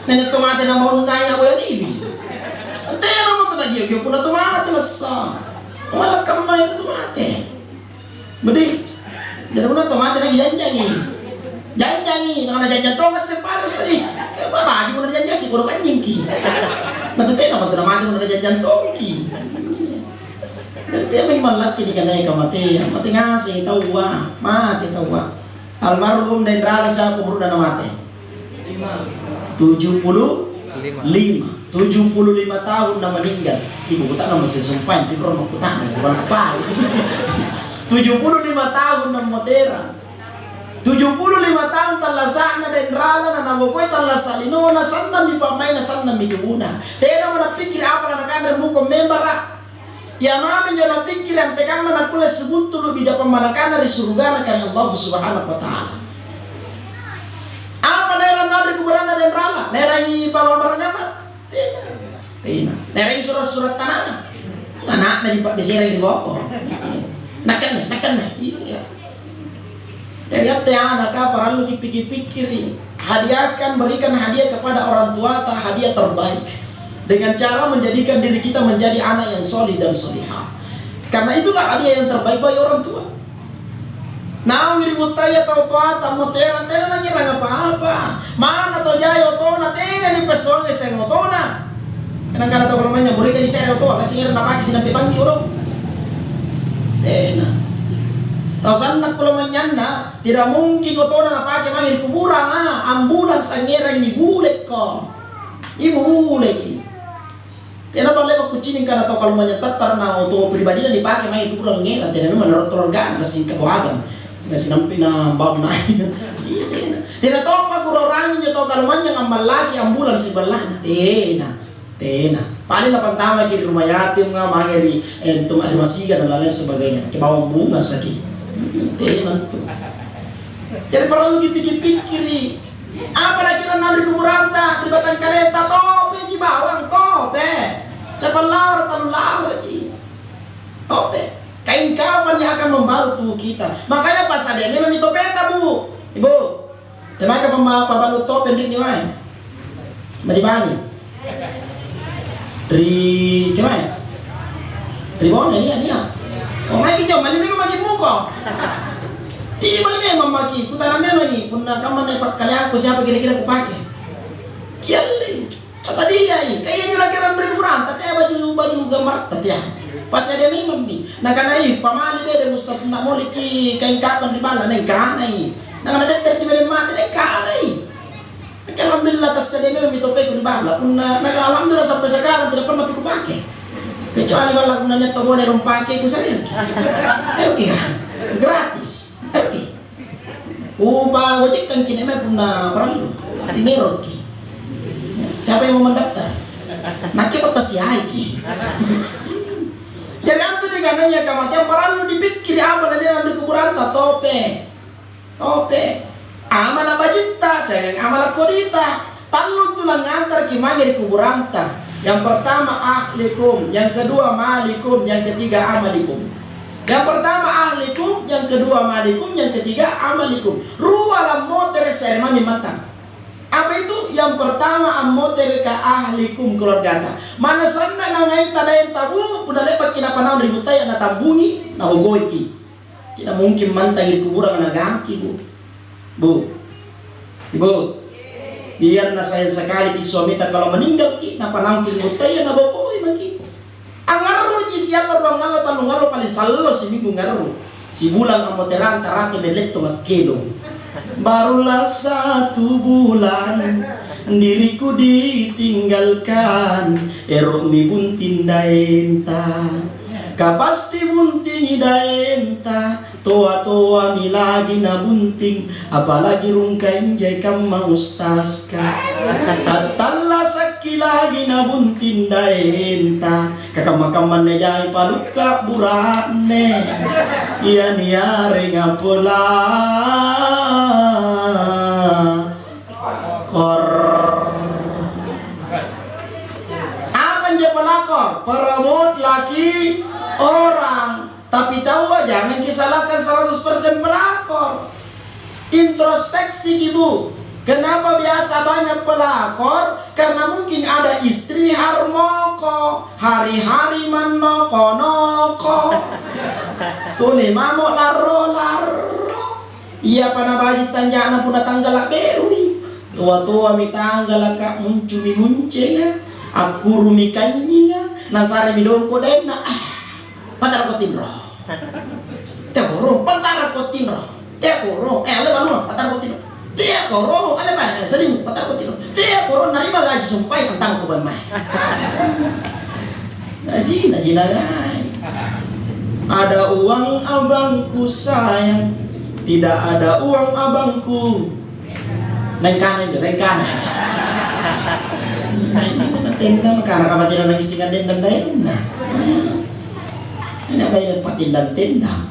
Nenek tomate na mau naya ko yan ini. Antay na mo to na giyo ko na tomate na sa. Wala kamay na tomate. Budi. Dara mo na tomate na giyanjangi. Janjangi, jangan to kasi palos tadi. Kaya babaji mo na janjan siguro kanyang ki. Matatay na mo to na mati mo na janjan to ki. Dia memang laki di kanai kamate, mati ngasih tahu mati tahu almarhum dan rala siapa umur dan mati 75 tahun na meninggal. Ibu ko tanong masisumpay, pero mo ko tanong wala pa. 75 tahun na motera. 75 tahun talasa na den rala na nabukoy talasa lino na sanna mi pamay na sanna mi duguna. Tena mo napikir apa na nakandar mo ko membara. Ya mami nyo napikir ang tekang manakula sebutulu bija pamanakana di surga na kani Allah Subhanahu wa taala. Apa daerah nadri kubarana den rala? Nerangi pamamarangana? Tina. Nerangi surat-surat tanana. Anak na di Pak Besira di bawah. Nakan na. Iya. Dari anak perlu dipikir-pikir. Hadiahkan, berikan hadiah kepada orang tua, hadiah terbaik. Dengan cara menjadikan diri kita menjadi anak yang solih dan solihah. Karena itulah hadiah yang terbaik bagi orang tua. Nah, wiribut taya tau tua tamu tera nang ngira apa-apa. Mana to jayo to na tera ni pesong eseng to na. Kadang-kadang tau namanya boleh kan bisa to kasi ngira na pagi sinampi pagi urang. Tena. Tau sana kulamanyan na tidak mungkin ko to na pakai mangir kuburang ambulans ang ngira ni bulet ko. Ibulet. Tena balai kucing kana to kalau menyetar na auto pribadi na dipakai mangir kuburang ngira tena menurut keluarga kasi kabuhagan. Sinampi na bab na. Tena to pa kurorangin nyo to kalau manya ngamal lagi ambulans si balan. Tena. Paling na pantama kiri rumah yatim nga mangiri entum alimasiga dan lain sebagainya. Kebawang bunga sakit. Tena tuh. Jadi perlu dipikir-pikir nih. Apa lagi nanti kuburan tak di batang kereta tope ji bawang tope. Sebelah atau laur ji. Tope. Kain kapan yang akan membalut tubuh kita. Makanya pas ada memang itu peta bu. Ibu. Temaka pembalut tope ini wae. Madibani. Dari kemana? Dari mana dia? Oh mai kita mali memang maki muka. Iya mali memang maki. Kuta memang ni. Punna kamu dapat kalian aku siapa kira-kira aku pakai. Kiali. Pas dia ini. Kayaknya lagi orang berkuburan. Tapi baju gambar tadi. Pas ada memang ni. Nah karena ini pamali beda Mustafa nak mau liki kain kapan di bala neng kana ini. Nah karena dia terjadi mati neng kana ini. Alhamdulillah tasadi memang ditopek di bala. Punna alhamdulillah sampai sekarang tidak pernah aku pakai. Kecuali kalau aku nanya tobo nerong pakai ku saya. Oke kan? Gratis. Oke. Ubah ojek kan kini memang pernah perlu. Ini roki. Siapa yang mau mendaftar? Nak petas ya iki. Jadi antu digananya kamatian perlu dipikir apa dan dia ambil kuburan tope. Amala bajita, sayang amala kodita. Talun tulang antar kimanya di kuburan ta. Yang pertama ahlikum, yang kedua malikum, yang ketiga amalikum. Yang pertama ahlikum, yang kedua malikum, yang ketiga amalikum. Ruwalam moter seremami matang. Apa itu? Yang pertama amoter ka ahlikum keluarga. Mana sana nangai tadayan tabu, puna lepat kinapanaw ributai na tambungi, na hugoy ki. Tidak mungkin mantang di kuburan na gangki bu. Ibu. Biar na saya sekali ki suami ta kalau meninggal ki napanaw ki ributai na hugoy maki. Angarro ji siya ngalo talungalo paling salo si minggu ngarro. Si bulan amoteran tarate beletto makelo. Barulah 1 bulan diriku ditinggalkan. Erok mi buntin daenta. Kapasti bunting daenta. Toa-toa mi lagi na bunting. Apalagi rungkain jay kam maustaska. Atala sakki lagi na buntin daenta. Kakam-kaman na jay paluka burane. Iyan yare nga pula. Apa yang pelakor? Perebut laki orang. Tapi tahu jangan disalahkan 100% pelakor. Introspeksi ibu. Kenapa biasa banyak pelakor? Karena mungkin ada istri harmoko, hari-hari manoko-noko. Tuli mamo laro-laro. Iya panabaji tanjana puna tanggalak berui. Tua-tua mi tanggala kak muncumi muncenga. Aku rumi kanyinya. Nasari mi dongko dena. pantara ko tinro. Te korong pantara ko tinro. Te korong ale banu pantara ko tinro. Te korong ale ba saling pantara ko tinro. Te korong narima gaji sumpay tentang ko ban mai. Gaji nagai. Ada uang abangku sayang, tidak ada uang abangku. Neng kanan. Tendang karena kapatiran lagi singan dan lain. Nah, ini apa yang patindan tendang.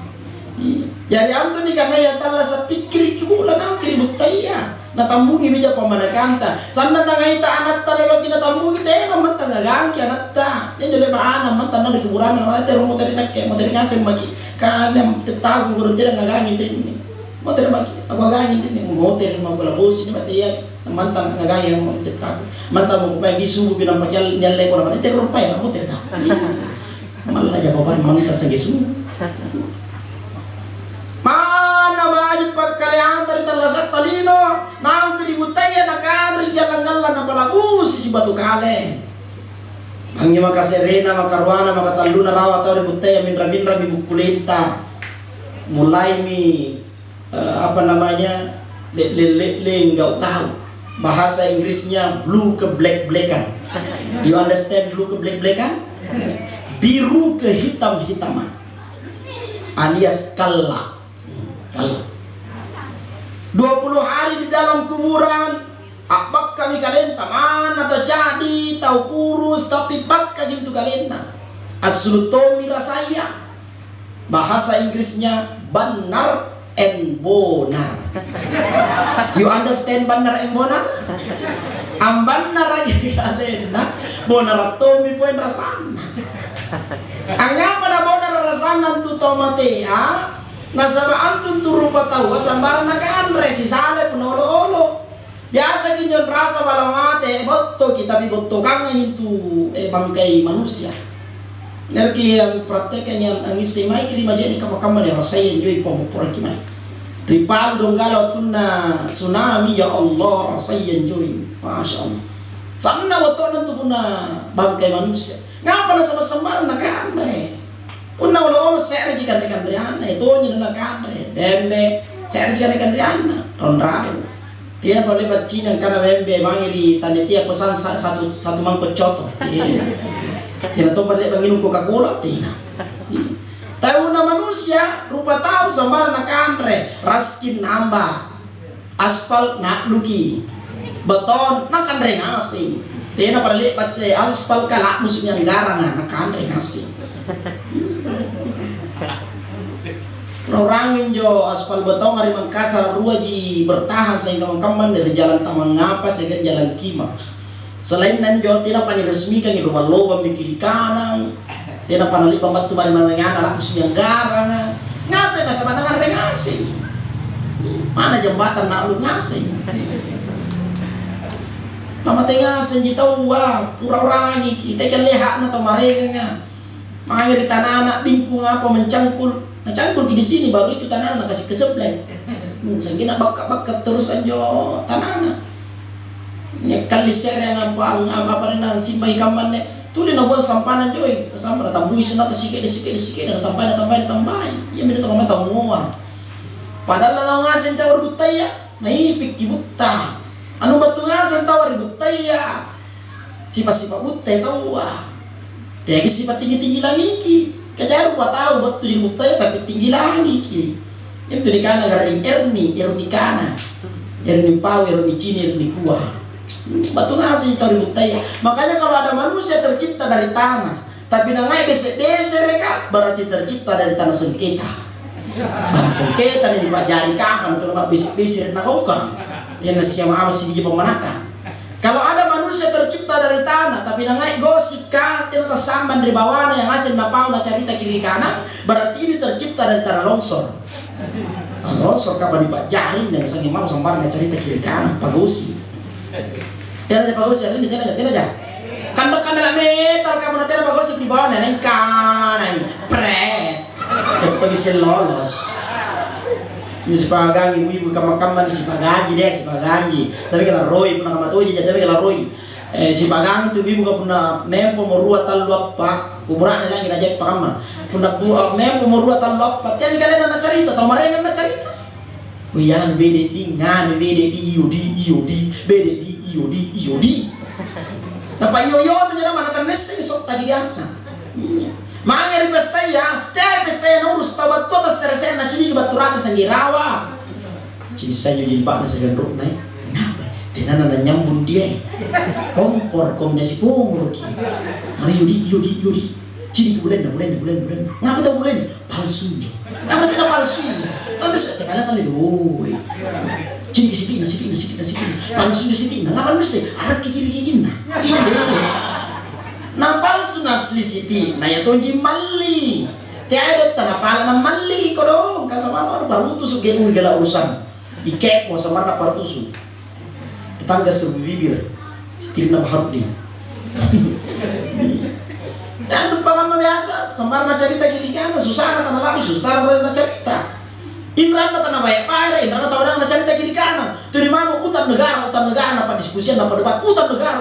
Jadi antu ni karena ya tala sa pikir kibulan ang kiribut taya. Natambugi bija pamanakanta. Sana nangaita anak tala bagi natambugi taya naman tangagangki anak ta. Ni jole maana man tanan di kuburan na tero mo tari nakke mo tari ngasem magi. Kana tetagu guru tira ngagangin din. Mo tari magi. Ako ngagangin din mo tari mo bola bosi ni bataya. Mantang ngagangin mo tetagu. Mantang mo pa di subu binang pakyal nyalle ko naman te rumpay mo tari ta. Malla jawaban manta sa gisu. Mana bajut pagkalian dari talasat talino naung keributaya nakan rijalang-galan na palabus si batu kale angin maka serena maka ruana maka taluna rawa tau ributaya minra bukulenta mulai mi apa namanya le enggak tahu bahasa Inggrisnya blue ke black-blackan. You understand blue ke black-blackan? Biru ke hitam-hitaman alias kalla. 20 hari di dalam kuburan. Abak kami kalian taman atau jadi tahu kurus tapi bak gitu kalian. Aslutomi rasaya. Bahasa Inggrisnya benar and bonar. You understand benar and bonar? Ambanar lagi kalian. Bonar tomi poin rasana. Angapa na bonar rasana tu tomatea? Nasaba antun turu patawa sambar nakan resi sale penololo. Biasa kinjon rasa balangate botto kita bi botto kang itu bangkai manusia. Nerki yang praktek yang angisi mai kiri majeni kama-kama ni rasai enjoy pomopor kimai. Ripal donggalo tunna tsunami ya Allah rasai enjoy. Masya-Allah. Sana botto nantu puna bangkai manusia. Ngapa na sama-sama nakan re? Una ulo ser jika rekan riana itu nyana kadre bembe ser jika rekan riana ronrao dia boleh bacina karena bembe mangiri tadi dia pesan satu mangkok coto dia to boleh banginung Coca-Cola tina tahu na manusia rupa tahu sama na kadre raskin nambah aspal nak luki beton na kadre nasi tina boleh baca aspal kalak musuhnya garang na kadre nasi. Rorangin jo aspal beton hari Mangkasar ruaji bertahan sehingga mengkaman dari jalan Taman Ngapa sehingga jalan Kima. Selain nan jo tidak pani resmikan di rumah loba mikiri kanan, tidak panali pembantu bari mamengana anak musuh yang garang. Ngapain na sama dengan rengasi? Mana jembatan nak lu ngasi? Nama tengah senjata wah pura orang kita kan lihat na tamarega. Makanya di tanah anak bingkung apa mencangkul. Cangkul di sini baru itu tanah anak kasih keseblek. Sehingga nak bakat terus aja tanah anak. Ini kali ser yang apa nang simpai kaman ne. Tu dia nak buat sampanan joy. Sama datang bui senat sikit tambah. Ya mina tu mama tahu semua. Padahal lang ngasen tawar butaya. Naipik ki butta. Anu batu ngasen tawar butaya. Sifat-sifat butaya tahu wah. Tiada sifat tinggi-tinggi lagi ki. Kajar buat tahu buat tujuh butaya tapi tinggi lagi ki. Yang tu di kana gara erni kana. Erni pau, erni cini, erni kuah. Batu ngasih tahu butaya. Makanya kalau ada manusia tercipta dari tanah, tapi nangai besek-besek mereka berarti tercipta dari tanah sengketa. Tanah sengketa ini dipajari kapan kalau mak besek-besek nak kau yang siapa amas biji pemanakan. Kalau ada manusia tercipta dari tanah tapi nangai gosip kah tidak tersamban dari bawahnya yang hasil napau na cerita kiri kanan berarti ini tercipta dari tanah longsor. Tanah longsor kapan dipajarin dan sangi mau sambar na cerita kiri kanan pagosi. Tidak aja pagosi ini tidak aja. Kandok-kandok metal kamu nanti ada pagosi di bawah neng kanan pret. Itu bisa lolos. Ini sepagang ibu-ibu kamar-kamar si pagaji deh si pagaji tapi kalau Roy pernah kamatuji tapi kalau Roy si pagang itu ibu pernah nempo merua talu apa kuburan lagi aja paham. Pundak dua memang umur 2 tahun lopat. Tapi kalian nak cerita, tahu mereka nak cerita. Uyan bede di ngan bede di iodi bede di iodi. Napa yo menjadi mana terneseng sok tadi biasa. Mangeri pesta ya, pesta ya urus tabat tu atas seresen na cini baturan sanggirawa. Cini saya jadi pak nasi gendruk naik. Kenapa? Tenana na nyambun dia. Kompor kombinasi kumur ki. Mari yudi. Cini bulan. Ngapa tahu bulan? Palsu jo. Ngapa sih palsu ya? Lalu sekali kali doi. Cini sitina. Palsu sitina. Ngapa lu sih? Arak kiri na. Ini deh. Na palsu na asli na ya tonji malli. Tiada tanapala na malli ko dong. Kasama baru tu suge gala urusan. Ikek mo sama na partusu. Tetangga seru bibir. Istirna baharut dia. Dan itu pengalaman biasa. Sambar na cerita gini kan, susah na tanah lalu, susah na cerita. Indra na tanah banyak paira, Indra na tahu na cerita gini kan. Tadi mau hutan negara apa diskusi, apa debat, hutan negara,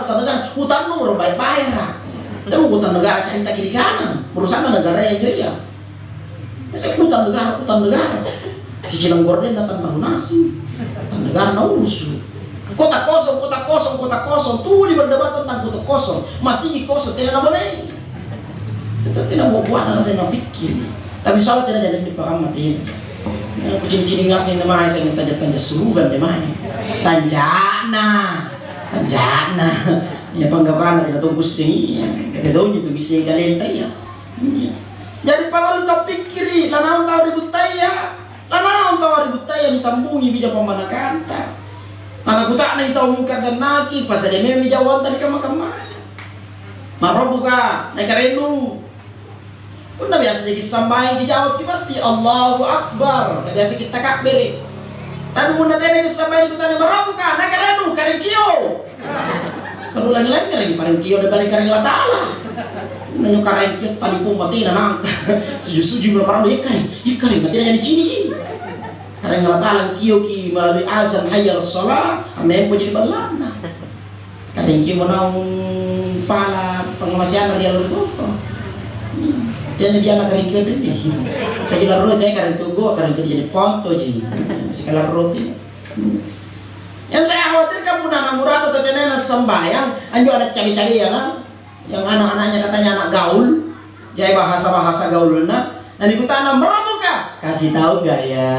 hutan nomor banyak paira. Tapi hutan negara cerita gini kan, perusahaan negara aja ya. Saya hutan negara. Cicilan gorden datang nasi, hutan negara na urusu. Kota kosong. Tuh di berdebat tentang kota kosong, masih kosong tidak boleh. Kita tidak mau buat saya mau pikir. Tapi soal tidak jadi dipaham mati. Kucing-kucing ngasih nama saya minta tanda suruhan di mana? Tanjana. Ya panggapan tidak tahu pusing. Kita tahu itu bisa kalian ya. Jadi kalau lu pikir, lanau tahu ribut taya ditambungi bisa pemana kanta. Anak kutak na itaw mungkar dan naki pas ada meme jawab tadi kama. Maro buka naik karenu. Pun biasa jadi sampai dijawab pasti Allahu Akbar. Biasa kita takbir. Tapi pun nanti ada sampai kita maro buka naik karenu karen kio. Kalau lagi karen karen kio daripada karen Allah Taala. Nanyo karen kio tadi pun mati nanang. Suju berapa orang ya karen nanti jadi cini. Karena Allah Ta'ala kio ki melalui azan hayyal sholat ame po jadi balana. Karena kio menang pala pengawasian dia lalu kok. Dia jadi anak karena kio deh. Lagi lalu dia karena kio jadi ponto jadi. Sekali roki. Yang saya khawatirkan pun anak muda atau tetenan sembahyang, anjo ada cabai-cabai ya kan? Yang anak-anaknya katanya anak gaul, jadi bahasa gaulna. Dan ibu tanam berapa kasih tahu gak ya?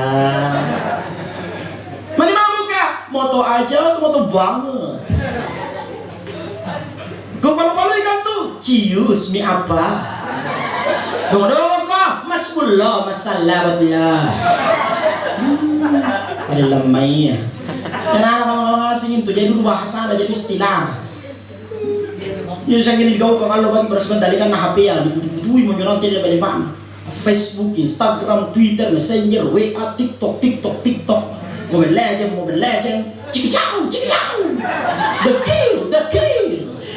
Mana mau muka? Moto aja atau moto banget? Gue palu-palu ikan tuh cius mi apa? Dong kok masbullah masallabatullah. Ada lemai ya. Kenapa kamu ngasih itu? Jadi dulu bahasa ada jadi istilah. Jadi saya gini kau kalau bagi bersebendalikan HP ya dibutuhi mau nyolong tidak balik pan. Facebook, Instagram, Twitter, Messenger, WA, TikTok, Mobile Legend, cikicau, the kill,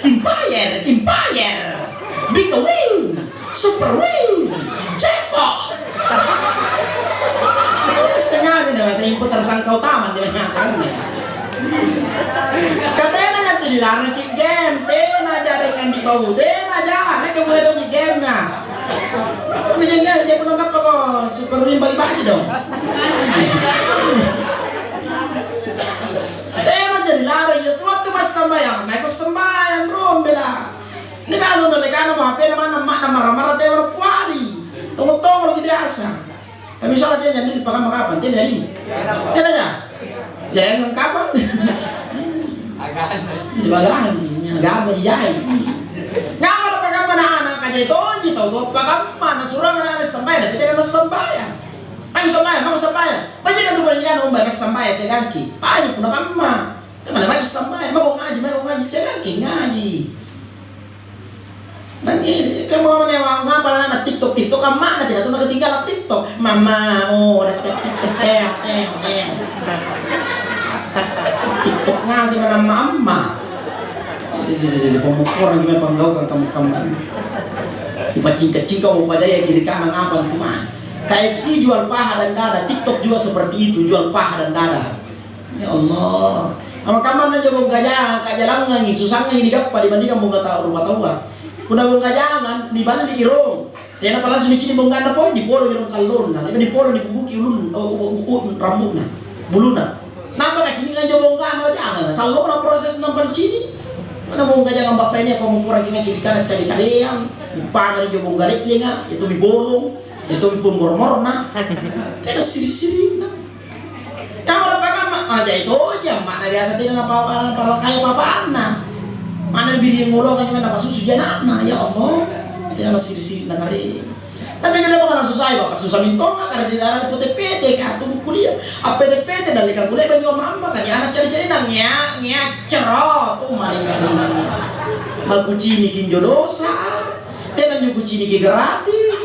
Empire, Big Win, Super Win, Jackpot. Sengaja nih saya input tersangka utama di sana. Katanya yang tuh dilarang di game, tena jadikan di bawah, tena jangan, ini kemudian di game-nya. Menjadi dia penangkap kok seperti bagi-bagi dong. Tema jadi lari ya waktu mas sembahyang, mereka sembahyang rombela. Ini bahasa udah lekana mau apa nama marah-marah tema puali, tunggu lagi biasa. Tapi soalnya dia jadi dipakai kapan? Dia jadi, dia aja, jangan kapan? Sebagai anjingnya, agak masih jahit. Ngapa ada pagam anak aja itu tahu pagam mana surang anak sembahyang, tapi tidak sembahyang. Ayo sembahyang. Banyak kan tuh banyak orang baik sembahyang segangki. Banyak pun kamma. Teman baik sembahyang, mau ngaji segangki ngaji. Nanti kamu ngapa anak TikTok kamma tidak tuh ketinggalan TikTok. Mama udah TikTok ngasih mana mama. Jadi pemukulan gimana panggau kan kamu dipacing-cing kau mau ya kiri kanan apa itu mah. KFC jual paha dan dada, TikTok juga seperti itu jual paha dan dada. Ya Allah, sama kaman aja mau gajah kajalang ngangi susah ngangi digapa dibandingkan mau nggak tahu rumah tahu. Una bong kajangan ni bali irong. Tena pala sumi chini bongana po di polo irong kalon na. Di polo di bubuki ulun rambut na. Buluna. Napa ka chini kan jo bongana jangan. Salo na proses nampa di chini. Mana bong kajangan bapak ini apa mempurang kini kiri kanan cari-carian. Pangan jo bonggalik linga itu di bolong. Itu di pemor-mor na. Kena siri-siri na. Kamu apa aja itu aja mana biasa tidak apa-apa para kaya apa-apaan nah. Mana biri ngulong kan cuma susu jana nah ya Allah. Tidak siri-siri na kare. Nah kaya mga nasusay ba susah mintong karena di dalam PT ka tuh kuliah. Apa PT dari ka kuliah bagi mama kan ya anak cari-cari nang nya cerot maling kan. Magucini kin dosa. Tena nyu kucini ki gratis.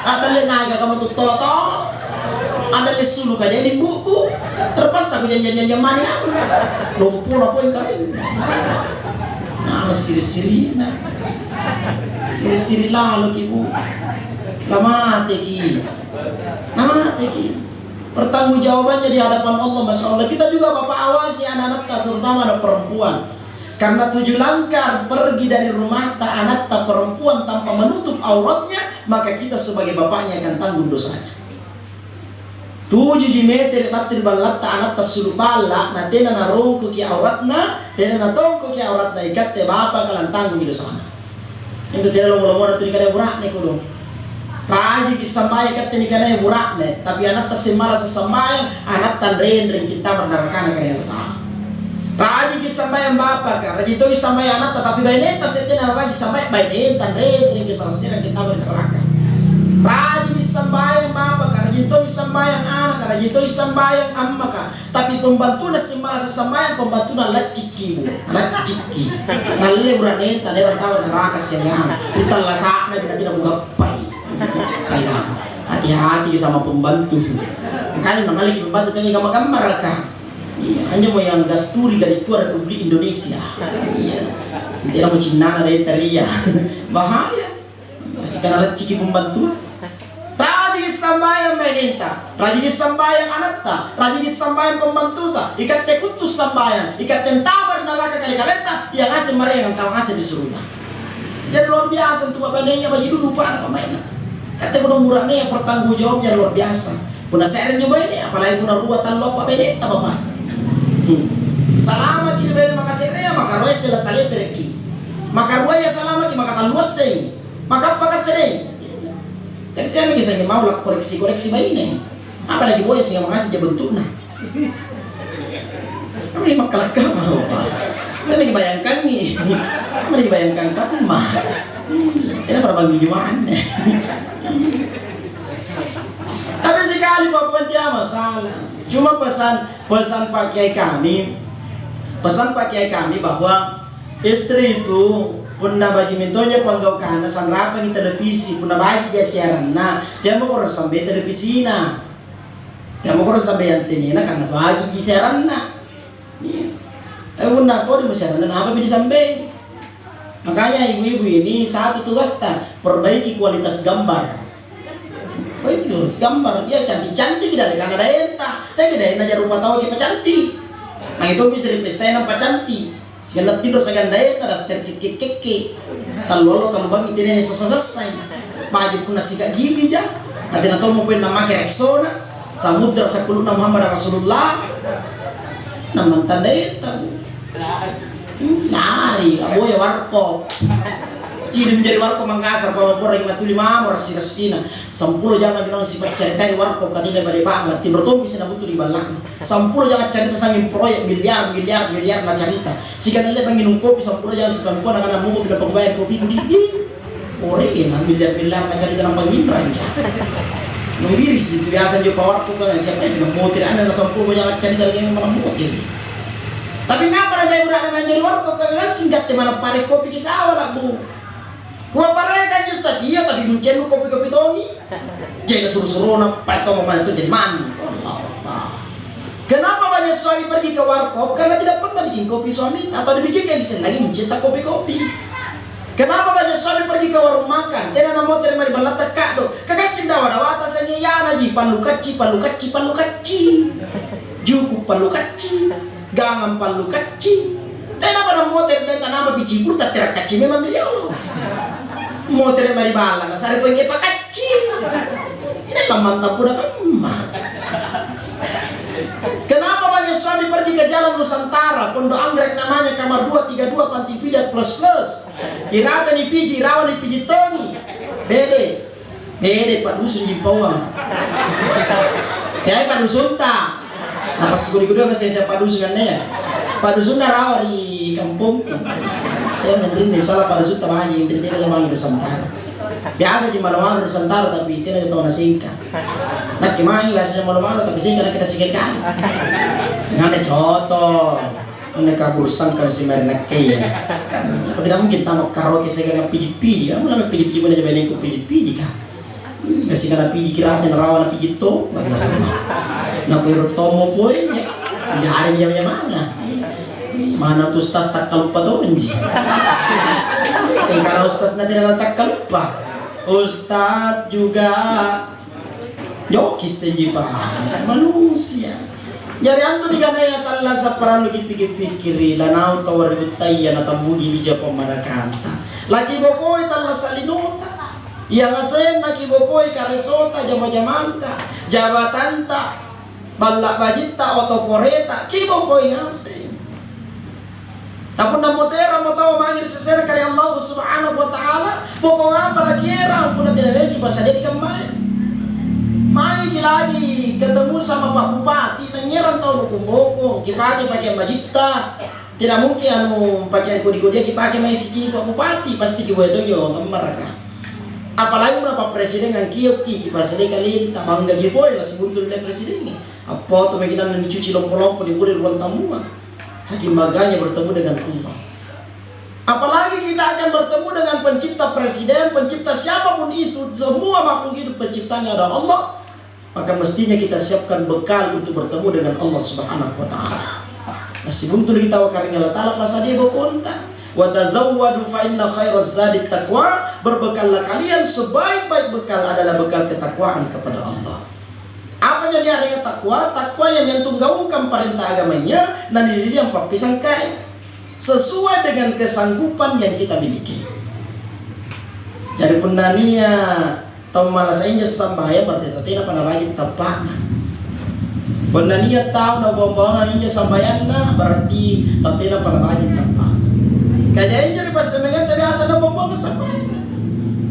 Ada le naga kamu tuh toto. Ada les sulu kaja di buku terpaksa aku janjian mana lumpuh apa yang kalian nah siri-siri lalu kibu lama teki pertanggung jawabannya di hadapan Allah Masya Allah. Kita juga bapak awasi anak-anak terutama ada perempuan karena 7 langkah pergi dari rumah tak anak tak perempuan tanpa menutup auratnya maka kita sebagai bapaknya akan tanggung dosanya. 7 meter batur balat ta anak tasulupala na tena na rongko ki auratna tena na tongko ki auratna ikat te bapa kalan tanggung di sana. Itu tena lo na tu kada burak ne kulo. Raji ki sambai kat te kada burak ne tapi anak tasimara sa sambai anak tan ren kita berdarakan kada ta. Raji ki sambai bapa ka raji to sambai anak tapi baine ta setena raji sambai baine tan ren ki sarasira kita berdarakan. Raji disambayang bapa ka, raji to disambayang anak ka, raji to disambayang amma ka. Tapi pembantu na simara sa sambayang pembantu na laciki mo, laciki. Nalle urane ta nera tawa na rakas yang kita lasa na kita tidak mugapay. Kaya hati-hati sama pembantu. Kali nangali pembantu tangi gambar ka. Iya, hanya mo yang gasturi garis tua Republik Indonesia. Iya. Tidak mo Cina na italia. Bahaya. Masih kena laciki pembantu. Rajin sambayang menenta, rajin sambayang anak ta, rajin sambayang pembantu ta, ikat tekutus sambayang, ikat tentabar neraka kali kalenta, yang asal mereka yang tahu asal di surga. Jadi luar biasa untuk bapak nenya bagi dulu lupa apa mainnya. Kata kuda murahnya yang bertanggung jawabnya luar biasa. Puna seren nyoba ini, apalagi puna ruatan lupa beda apa bapak. Selama kini beda maka seren maka roy selat tali pergi, maka roy ya selama kini maka taluas seng, maka sering. Kan dia bisa mau lah koreksi bayi nih. Apa lagi boy sih yang mengasih dia bentuknya. Apa ini makalah kamu? Tapi dibayangkan nih. Apa dibayangkan kamu mah? Ini pada bagi gimana? Tapi sekali bapak tidak masalah. Cuma pesan pakai kami bahwa istri itu punna bagi mintonya panggau kana sanrapa ni televisi punna bagi ja siaran na dia mau orang sampai televisi na dia mau orang sampai antena na karena bagi ji siaran na iya punna kau di siaran na apa bisa sampai makanya ibu-ibu ini satu tugas ta perbaiki kualitas gambar perbaiki kualitas gambar ya cantik-cantik dari karena daenta tapi daenta aja rumah tahu kita cantik nah itu bisa dipestain nampak cantik segala tidur segala daya ada setir keke kalau bang itu ini selesai baju pun nasi gak gigi aja nanti nato mau pun nama Rexona samudra 10 Muhammad Rasulullah nama tandai tahu lari aboy warkop ciri menjadi warkop Manggasar pamapura yang matuli mamor sirasina 10 jangan bilang sifat cerita di warkop katanya pada bang tim bertumpi sih butuh di balang 10 jangan cerita sangin proyek miliar lah cerita sikan le bangin kopi 10 jangan sekan ko dengan mau tidak pembayar kopi di ore na miliar lah cerita nang pangimran Nunggiris itu biasa juga warkop kan siapa yang motir anda 10 jangan cerita lagi memang motir. Tapi ngapa aja berada menjadi warkop kan singkat mana pare kopi di sawah lah bu. Gua pare kan justru dia tapi mencenu kopi-kopi tongi. Jangan suruh-suruh na pato mana itu jadi man. Kenapa banyak suami pergi ke warkop? Karena tidak pernah bikin kopi suami atau dibikin yang lagi mencinta kopi-kopi. Kenapa banyak suami pergi ke warung makan? Tidak mau terima di balata kado. Kekasih dawa atasannya ya naji palu kaci. Juku palu kaci. Gangan palu kaci. Tena pada motor dan tanah biji pun tak terkacim memang beliau. Motor mari bala, nasari pengen pakacim. Ini mantap pula kan. Kenapa banyak suami pergi ke jalan Nusantara, Pondok Anggrek namanya, kamar 232, panti pijat plus. Irata ni piji, rawan ni piji Tony. Bede Pak Dusun Jimpawang. Pak Dusun tak. Nah pas guri-guri masih saya Pak Dusun kan ya. Pak Dusun dah rawan di kampung. Nanti salah Pak Dusun tak banyak, nanti tidak banyak Nusantara. Biasa di malam-malam Nusantara tapi tidak tahu nasingka. Nak kemana biasanya malam-malam tapi singka kita singkat kali. Ngada contoh. Ini kabur sangka si mereka kaya. Tidak mungkin tamak karaoke saya kena piji-piji. Kamu nama piji-piji mana coba nengku piji-piji kan? Masih kena piji kiranya nerawan piji to, bagi masalah. Nak kau tomo poin ya, jari dia mana? Mana tuh tas tak lupa tuh benci. Karena ustaz nanti tidak tak lupa. Ustaz juga jokis saja pak manusia. Jadi antu digadaya talla saparang pikir-pikiri lanau tawar butaya na tambugi bija pamanakanta. Lagi bokoi talla salinota. Yang asen lagi bokoi karesota jama-jamanta, jabatanta, balak bajita otoporeta, ki bokoi ngasen. Napun namotera mo tahu mangir sesera karya Allah Subhanahu wa taala, bokong apa lagi era pun tidak lagi pasal dia dikamai. Mangi lagi ketemu sama Pak Bupati nanyeran tahu bokong-bokong kipake pakai majita. Tidak mungkin pakai kodi-kodi kipake mai siji Pak Bupati pasti kibo itu yo mereka. Apalagi berapa presiden yang kiok pasal kali tak mangga kibo ya sebuntul dari presiden ini. Apa tuh makinan dicuci lompo-lompo di ruang tamu. Saking baganya bertemu dengan Allah. Apalagi kita akan bertemu dengan pencipta presiden, pencipta siapapun itu, semua makhluk hidup penciptanya adalah Allah. Maka mestinya kita siapkan bekal untuk bertemu dengan Allah Subhanahu wa taala. Nasibun tu kita wakaring Allah taala pasal dia berkonta. Wa tazawwadu fa inna khairaz zadi taqwa. Berbekallah kalian, sebaik-baik bekal adalah bekal ketakwaan kepada Allah. Apa yang dia dengan takwa? Takwa yang mentunggaukan perintah agamanya dan ini yang papisang kaya sesuai dengan kesanggupan yang kita miliki. Jadi punania tahu malas aja sambaya berarti tidak pada wajib tapana. Punania tahu na bombongan aja sambayana berarti tidak pada wajib tapana. Kajain jadi pas semengan tapi asal na bombongan sambayana.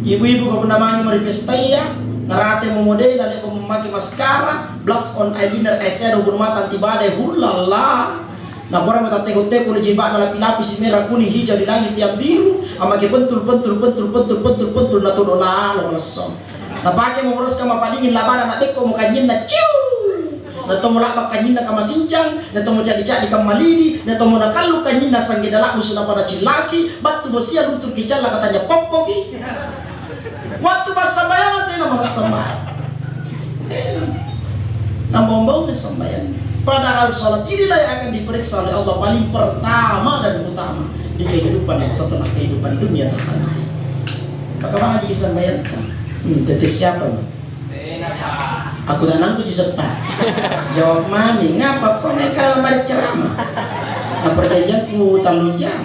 Ibu-ibu kau namanya meripestaya. Ngarate memodai dan memakai maskara, blush on eyeliner, eyeshadow bermata anti badai, hulala. Nah orang mata teko-teko di jibak na lapis-lapis merah kuning hijau di langit yang biru, amake pentul na tudona lo langsung. Nah pakai menguruskan mapadingin laban anak teko mukanya na ciu. Na tomo lak kanyin na kamasincang, na tomo cadi-cadi kamalidi, na tomo na kalu kanyin na sanggidala musuh na pada cilaki, batu bosia luntur kijala katanya popoki. Waktu pas sambayangan tidak malas sambayan. Nambong-bong sambayan. Padahal sholat inilah yang akan diperiksa oleh Allah paling pertama dan utama di kehidupan setelah kehidupan dunia terhenti. Bagaimana di sambayan? Tetes siapa? Aku dan aku diserta. Jawab mami, ngapa kau naik kalau lemari ceramah? Nah perjanjianku talun jam.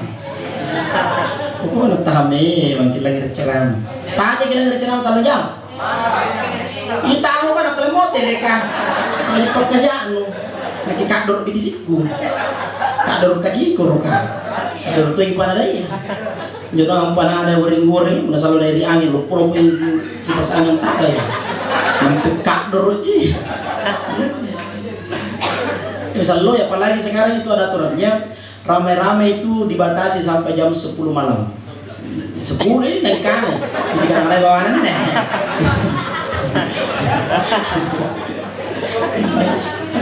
Kau nak tahame bangkit lagi ceramah. Tadi kita ngerjain talun jam. Ini tahu kan aku lemot mereka. Banyak pekerjaan lu. Nanti kador bidisiku. Kador kacikur kan. Kador tuh ipan ada ya. Jadi orang panah ada goreng-goreng, udah selalu dari angin lu pura kipas angin tak ya. Sampai kador aja. Misal lo ya apalagi sekarang itu ada aturannya ramai-ramai itu dibatasi sampai jam 10 malam. 10 ini naik kanan, jadi kadang ada bawanan deh.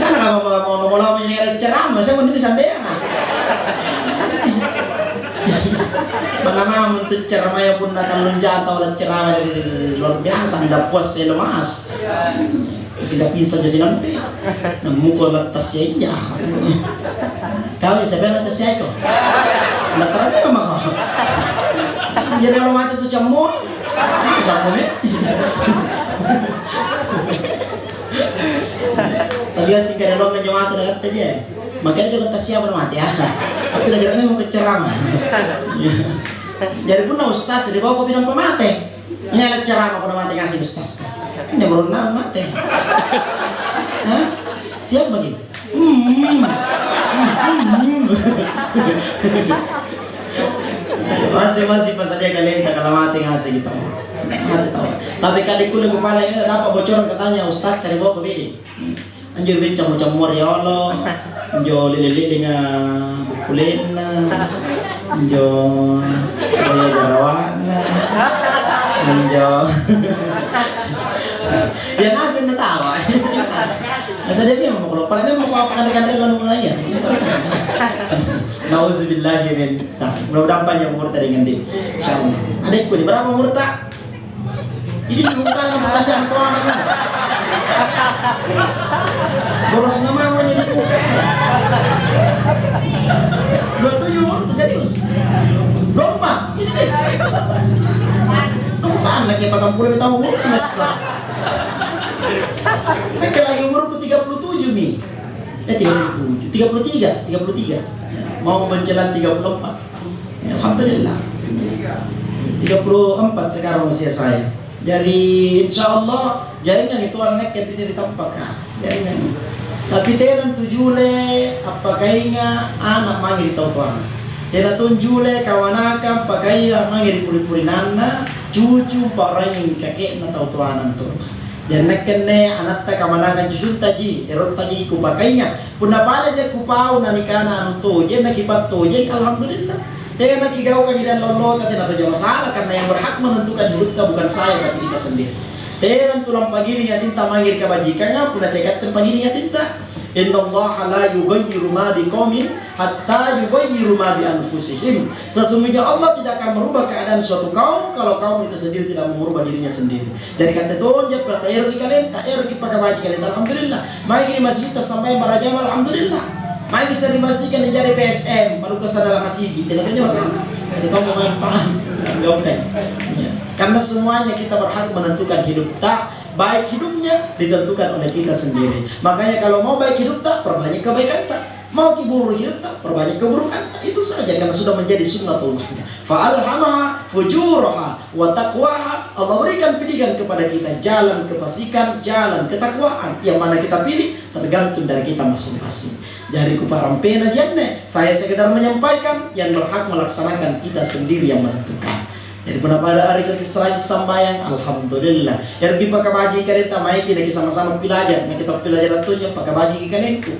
Kan nggak mau jadi ceramah, saya mau ini sampai ya. Mana untuk ceramah yang pun datang loncat atau ceramah dari luar biasa, anda puas saya lemas. Sudah bisa jadi nampak, mukul batas saja. Kau siapa batas saya kok? Nggak memang kau. Jadi orang mati itu camur ya. Tapi asing kada long jemaat dekat aja. Makanya juga tak siap mati ya. Tapi lagi mau ceramah. Jadi pun ustaz dibawa ke bidang pemate. Ini adalah ceramah pada mati ngasih ustaz. Ini baru nama mate. Hah? Siap bagi? Masih pas dia kalian tak kalau mati ngasih gitu. Mati tahu. Tapi kali kulit kepala ini dapat bocoran katanya ustaz dari bawa ke bidang. Anjur bincang macam ya Allah, anjur lili-lili bukulin, anjur saya jarawan, anjur dia ngasih netawa, masa dia memang kalau pada memang mau apa-apa lalu mulai ya. Nauzubillahi min zalik. Mudah-mudahan panjang umur tadi dengan dia. Insyaallah. Adikku ini berapa umur tak? Ini bukan pertanyaan tuan. Borosnya mau jadi buka. 27 umur itu serius. 24 ini deh. Bukan lagi 40 tahun umur masa. Nek lagi umurku 37 nih. 33. Mau menjelang 34. Alhamdulillah. 34 sekarang usia saya. Jadi insya Allah jaringan itu anak yang tidak ditampak jaringan. Tapi tenan tujule apa kainya anak mangi di tautuan. Tenan tunjule kawanaka pakaiya mangi di puri-purinana cucu parangin kakek na tautuanan tu. Dan nakene anak ta kamanakan cucu taji erot taji ku pakainya. Puna pada dia kupau nanikana anu tu je nakipat tu je alhamdulillah. Dia nak kigau kami dan lolo tapi nak jawab masalah karena yang berhak menentukan hidup kita bukan saya tapi kita sendiri. Dia kan tulang pagirinya tinta manggil kebajikannya pun tekat pagirinya tinta. Innallaha la yughayyiru ma biqaumin hatta yughayyiru ma bi anfusihim. Sesungguhnya Allah tidak akan merubah keadaan suatu kaum kalau kaum itu sendiri tidak merubah dirinya sendiri. Jadi kata tonja prata air di kalian, air di pagabaji kalian alhamdulillah. Mai ini masih kita sampai marajam alhamdulillah. Mai bisa dimasihkan di jari PSM, baru kesadaran masih gitu. Tidak punya masalah. Kita tahu mau paham, enggak. Karena semuanya kita berhak menentukan hidup tak. Baik hidupnya ditentukan oleh kita sendiri. Makanya kalau mau baik hidup tak, perbanyak kebaikan tak. Mau buruk hidup tak, perbanyak keburukan tak. Itu saja karena sudah menjadi sunnatullahnya. Fa'alhamaha fujuraha wa taqwaha. Allah berikan pilihan kepada kita jalan kefasikan, jalan ketakwaan. Yang mana kita pilih tergantung dari kita masing-masing. Jadi kuparampena jenne, saya sekedar menyampaikan yang berhak melaksanakan kita sendiri yang menentukan. Jadi pada hari ke-Israel sambayang alhamdulillah. Ergi pakabaji kalian tamai kita sama-sama belajar. Nah kita belajar atunya pakabaji kalianku.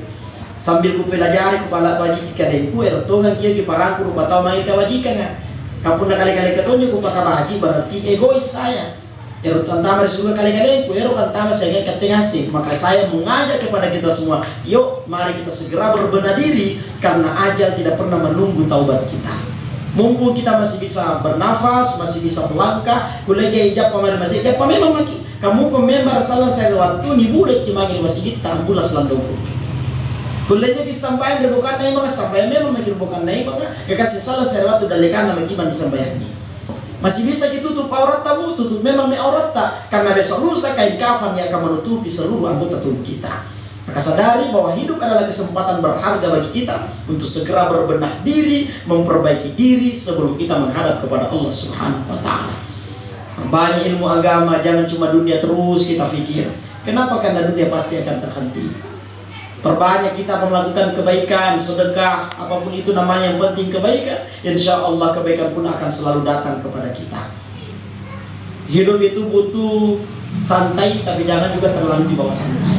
Sambil ku pelajari kepala baji kalianku ertongan kia ki paraku rupa tau mai kabajikan. Kapunda kali-kali ketonyo ku pakabaji berarti egois saya. Ero tantama suka kali-kali ku ero kantama saya ketengasih. Maka saya mengajak kepada kita semua, yuk mari kita segera berbenah diri karena ajal tidak pernah menunggu taubat kita. Mumpung kita masih bisa bernafas, masih bisa melangkah, kulege ijab pamari masih ijab memang maki. Kamu member salah saya waktu ni bulat kimagi ni masih kita ambulas landongku. Kulege disampaikan bukan naik maka sampai memang mikir bukan naik maka kekasih salah saya waktu dalekan nama kiman disampaikan ni. Masih bisa ditutup aurat tamu, tutup memang aurat tak karena besok lusa kain kafan yang akan menutupi seluruh anggota tubuh kita. Maka sadari bahwa hidup adalah kesempatan berharga bagi kita untuk segera berbenah diri, memperbaiki diri sebelum kita menghadap kepada Allah Subhanahu wa taala. Banyak ilmu agama, jangan cuma dunia terus kita pikir. Kenapa? Karena dunia pasti akan terhenti. Perbanyak kita melakukan kebaikan, sedekah, apapun itu namanya, yang penting kebaikan. Insya Allah kebaikan pun akan selalu datang kepada kita. Hidup itu butuh santai, tapi jangan juga terlalu dibawa santai.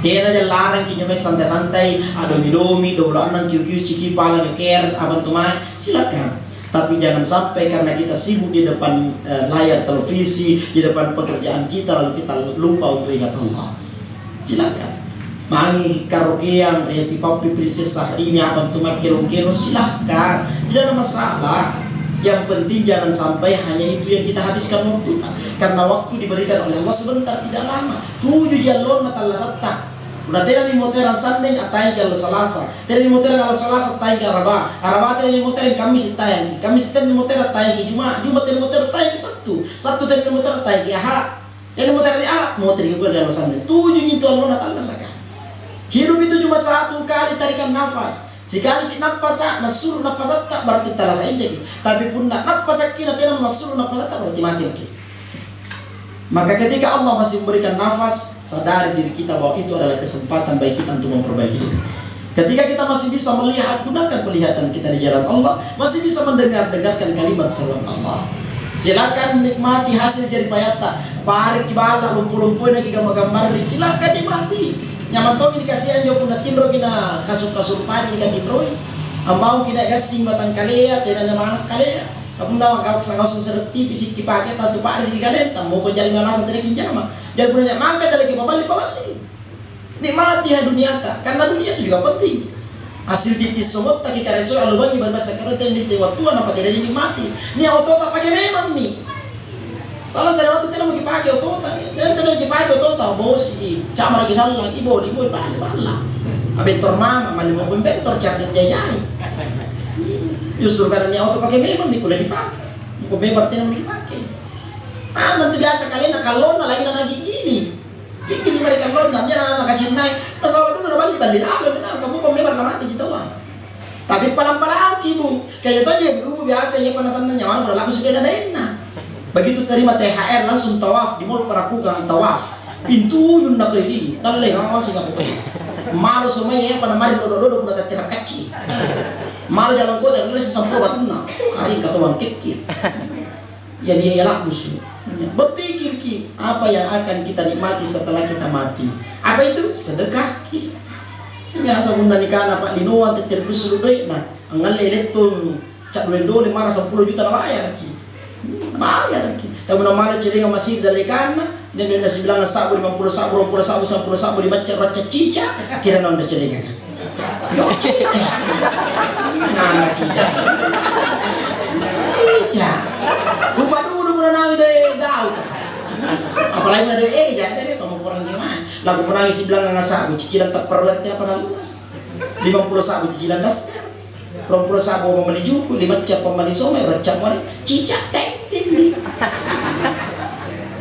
Dia aja larang kita santai-santai, ada midomi, doblanan, kiu-kiu, ciki, pala, keker, abang teman, silakan. Tapi jangan sampai karena kita sibuk di depan layar televisi, di depan pekerjaan kita, lalu kita lupa untuk ingat Allah. Silakan. Mangi karaokean, pipa princess hari ini abang tumak kero-kero silahkan, tidak ada masalah. Yang penting jangan sampai hanya itu yang kita habiskan waktu, karena waktu diberikan oleh Allah sebentar, tidak lama. 7 jalon natalla satta. Udah tera ni moteran sandeng atai kalau Selasa, tera ni moteran kalau Selasa atai ke Araba, Araba tera ni moteran Kamis atai, Kamis tera ni moteran atai ke Jumat, Jumat tera ni moteran atai ke Sabtu, Sabtu tera ni moteran atai ke Ahad, tera ni moteran ni Ahad, moteran ke pada sandeng. 7 itu Allah natalla saka. Hidup itu cuma satu kali tarikan nafas. Sekali kita nafas, nasuruh nafas tak berarti telah saya jadi. Tapi pun nak nafas kita tidak nasuruh nafas tak berarti mati lagi. Maka ketika Allah masih memberikan nafas, sadari diri kita bahwa itu adalah kesempatan bagi kita untuk memperbaiki diri. Ketika kita masih bisa melihat, gunakan penglihatan kita di jalan Allah, masih bisa dengarkan kalimat seruan Allah. Silakan nikmati hasil jerih payata. Parik kibala lumpuh-lumpuh lagi gambar-gambar. Silakan nikmati. Nyaman toh ini kasihan jo pun natindro kina kasur-kasur padi kan tindro. Ambau kina gasing batang kalea, tidak ada mana kalea. Kapun dalam kau sang-sang serti fisik dipakai tantu paris di kalian. Tamu kau jadi mana sampai kinjama. Jadi punya mangga jadi kebalik-balik. Nikmati ya dunia tak, karena dunia itu juga penting. Hasil titis somot tak kita reso alu bagi berbahasa kereta yang disewa Tuhan apa tidak dinikmati. Ini auto tak pakai memang nih. Salah saya waktu tidak mau dipakai auto tak, dan tidak dipakai auto tak bos i, camar lagi salah ibu bala. Abentor mama malu mau bentor cari jayai. Justru karena ini auto pakai memang nih boleh dipakai. Kau bebar tidak mau dipakai. Nanti biasa kalian kalau lagi gini. Gini mereka london dia anak kecil naik. Tasawuf dulu nak balik benar kamu kau memang mati cita uang. Tapi palang-palang ibu kayak itu aja ibu biasa ya panasan nyawa berlaku sudah ada enak. Begitu terima THR langsung tawaf di mall Parakugang tawaf. Pintu yun nak ready. Lalu nggak masih nggak boleh. Malu semuanya pada mari dodo pada terang kecil. Malu jalan kota lalu sesampul batuna. Hari kata uang kecil. Ya dia laku su. Berpikir ki apa yang akan kita nikmati setelah kita mati. Apa itu? Sedekah ki. Biasa bunda nikah apa linoan terus sudah nah angal elektron cak dole mana 10 juta na bayar ki. Bayar ki. Tapi nama celenga masih dalekan dan dia nasi bilang sabu 50 sabu 20 sabu 10 sabu di macam cica kira nonda celenga. Yo cica. Nah cica. Cica. Lupa dulu nawi deh gaul. Apalagi ada aja deh kamu kurang gimana. Lagu menangis bilang nggak sabu cicilan tak perlu apa lunas. 50 sabu cicilan dasar. 20 sabu pembeli juku 5 cap pembeli somai recap wari cicak teh ini.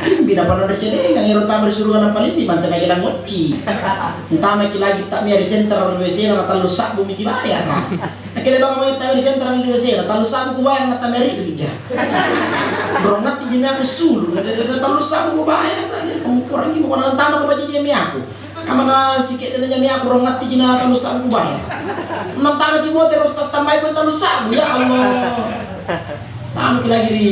Bina pada ada celeng yang irot tamer suruh kan paling di mantai lagi mochi. Entah maki lagi tak miari center di WC na talu sabu miki bayar. Akhirnya bang mau tamer center di WC na talu sabu ku bayar na tameri lija. Berongat di jemi aku sulu na talu sabu ku bayar. Kamu kurang ki mau nang tamer ku baca jemi aku. Amana sikit na jemi aku rongat di jena talu sabu ku bayar. Nang tamer ki mau terus tambah pun talu sabu ya Allah. Tamu lagi di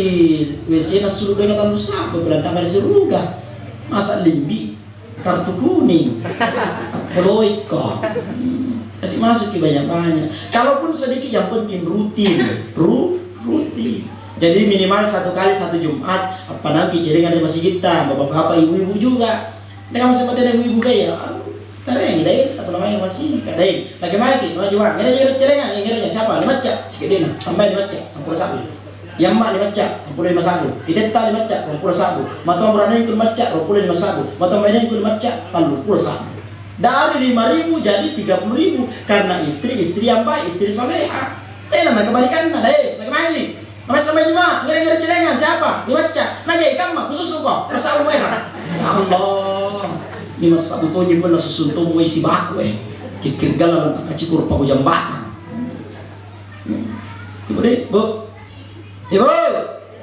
WC na suruh dengan tamu sabu bulan tambah disuruh gak masa limbi kartu kuning peloik kok kasih masuk ke banyak-banyak kalaupun sedikit yang penting rutin jadi minimal 1 kali 1 Jumat apa nanti celengan di masjid kita bapak-bapak ibu-ibu juga dengan sempat ada ibu-ibu gaya sering deh apa namanya masih kadang lagi lagi mau juga ngira celengan ngira siapa 5 cak sekedina tambah 5 cak 10 sabu yang mak 5 cak 10 sabu iteta 5 cak 20 sabu matang berani ikut 5 cak 25 sabu matang berani ikut 5 cak 40 sabu dari 5.000 jadi 30.000 karena istri yang baik istri soleha nak kebalikan ada lagi nama sampai lima ngira celengan siapa 5 cak nah jadi kamu khusus kok persabu merah ya Allah 5 sabu tuh nyebut susun tuh mau isi baku kikir galau tak kacikur paku jambatan ibu deh bu Ibu,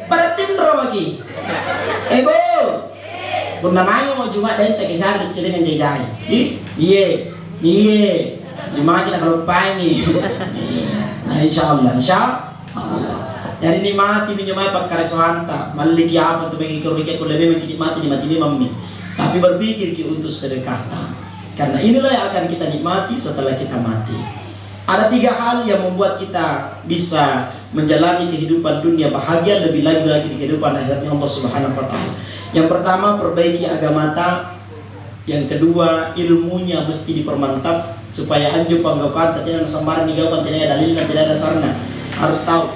baratin lagi. Ibu, bernamanya mau cuma dan tak kisah dengan jajai. Iya. Cuma kita kalau lupa ini. Nah, insya Allah. Dari ini mati menyemai pakar sohanta. Maliki apa tu bagi kerja aku lebih menikmati mami. Tapi berpikir untuk sedekah. Karena inilah yang akan kita nikmati setelah kita mati. Ada 3 hal yang membuat kita bisa menjalani kehidupan dunia bahagia lebih lagi di kehidupan akhiratnya Allah Subhanahu wa taala. Yang pertama, perbaiki agama ta. Yang kedua, ilmunya mesti dipermantap supaya anjo panggaukan tidak ada sambaran digaukan tidak ada dalil dan tidak ada sarana. Harus tahu.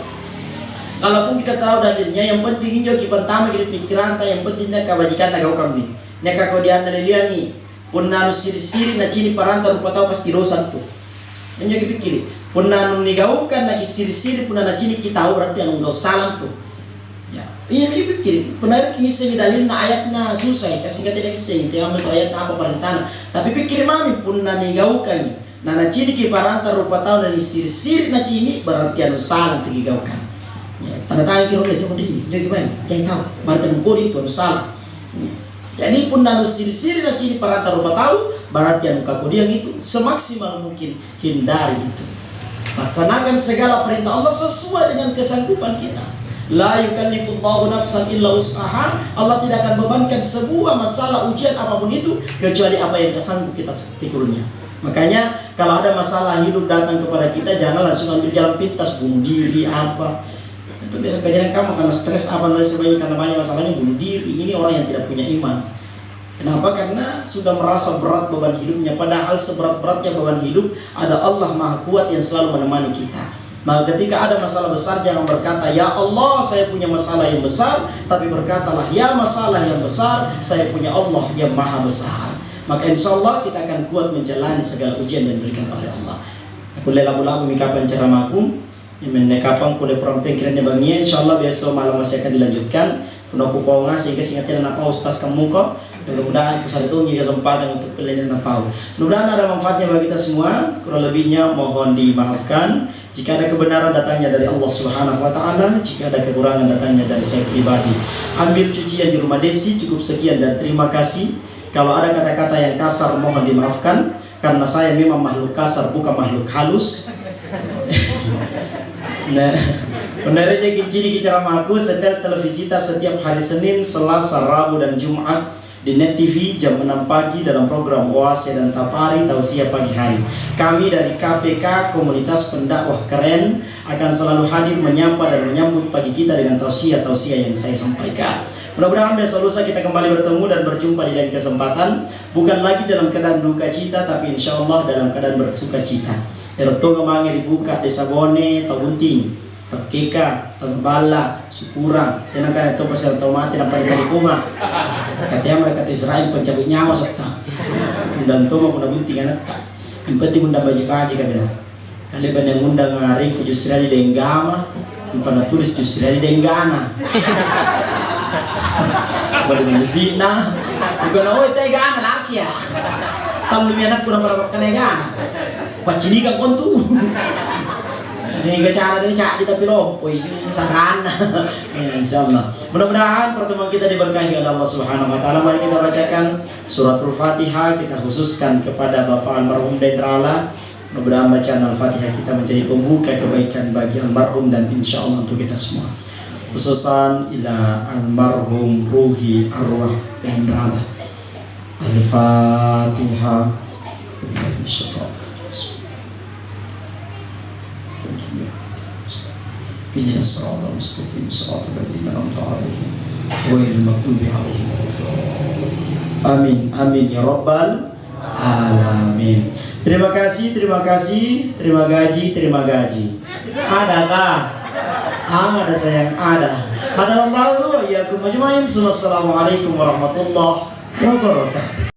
Kalaupun kita tahu dalilnya, yang penting injo ki pertama kita pikiran ta yang pentingnya kebajikan tagau kami. Neka kau dianda dia ni pun harus siri-siri na cini paranta rupa tahu pasti dosa tu. Yang dipikir, pun nanu nigaukan lagi siri-siri pun nana cini kita tahu berarti yang enggak salam tuh. Ya, Iya, pikir. Benar kini segi dalil na ayatnya susah. Kasih kata lagi segi. Tiang itu ayatnya apa perintahnya. Tapi pikir mami pun nani gaukan. Nana cini ki paranta rupa tahu nani sir na cini berarti anu salah tigi gaukan. Ya, tanda tangan kira itu kau ini. Jadi gimana? Jangan tahu. Berarti mengkodi itu anu salah. Ya. Jadi pun nanu sir na cini paranta rupa tahu berarti anu kakodi yang itu semaksimal mungkin hindari itu. Laksanakan segala perintah Allah sesuai dengan kesanggupan kita. La yukallifullahu nafsan illa wus'aha. Allah tidak akan bebankan sebuah masalah ujian apapun itu kecuali apa yang sanggup kita pikulnya. Makanya kalau ada masalah hidup datang kepada kita, jangan langsung ambil jalan pintas, bunuh diri apa. Itu biasa kejadian kamu karena stres apa dan sebagainya, karena banyak masalahnya bunuh diri. Ini orang yang tidak punya iman. Kenapa? Karena sudah merasa berat beban hidupnya. Padahal seberat-beratnya beban hidup ada Allah Maha Kuat yang selalu menemani kita. Maka ketika ada masalah besar, jangan berkata, ya Allah saya punya masalah yang besar. Tapi berkatalah, ya masalah yang besar, saya punya Allah yang Maha Besar. Maka insya Allah kita akan kuat menjalani segala ujian dan diberikan oleh Allah. Aku labu-labu mikapan ceramahku, menekapan kulit perang pikirannya bagian. Insya Allah besok malam masih akan dilanjutkan. Penuh kuponga sehingga singkatnya apa ustaz kamu kok. Mudah-mudahan pusat itu memberi kesempatan untuk kalian dan apa. Mudah-mudahan ada manfaatnya bagi kita semua. Kurang lebihnya mohon dimaafkan. Jika ada kebenaran datangnya dari Allah Subhanahu wa taala, jika ada kekurangan datangnya dari saya pribadi. Ambil cucian di rumah Desi, cukup sekian dan terima kasih. Kalau ada kata-kata yang kasar mohon dimaafkan karena saya memang makhluk kasar bukan makhluk halus. Nah, benarnya gini ceramahku setel televisi setiap hari Senin, Selasa, Rabu dan Jumat di Net TV jam 6 pagi dalam program Oase dan Tapari Tausiah pagi hari. Kami dari KPK Komunitas Pendakwah Keren akan selalu hadir menyapa dan menyambut pagi kita dengan tausiah-tausiah yang saya sampaikan. Mudah-mudahan besok lusa kita kembali bertemu dan berjumpa di lain kesempatan, bukan lagi dalam keadaan duka cita tapi insya Allah dalam keadaan bersuka cita. Erto ngemangi dibuka desa Bone, Tabunting, Tekeka, Tembala, Syukuran, tenangkan itu pasal tomate dan pada dari bunga. Katanya mereka Israel pencabut nyawa serta. Dan tuh mau bunting anak tak. Yang penting undang baji-baji kabila. Kali banyak undang hari justru di denggama, pada tulis justru di denggana. Baru di zina. Bukan oh itu gana laki ya. Tamu anak kurang berapa kena gana. Pacini kan kontu. Sehingga cara dari cak di tapi lompoi sarana. Insyaallah. Mudah-mudahan pertemuan kita diberkahi oleh Allah Subhanahu wa taala. Mari kita bacakan suratul Fatihah, kita khususkan kepada Bapak almarhum Dendrala. Mudah-mudahan bacaan Al-Fatihah kita menjadi pembuka kebaikan bagi almarhum dan insyaallah untuk kita semua. Khususan ila almarhum ruhi arwah Dendrala. Al-Fatihah. Ini as-siratal mustaqim, siratal ladzina an'amta 'alaihim ghairil maghdubi 'alaihim waladdallin. Amin, amin ya rabbal alamin. Terima kasih, terima kasih, terima gaji, terima gaji. Adakah? Ada sayang, ada. Ada Allah ya, Assalamualaikum warahmatullahi wabarakatuh.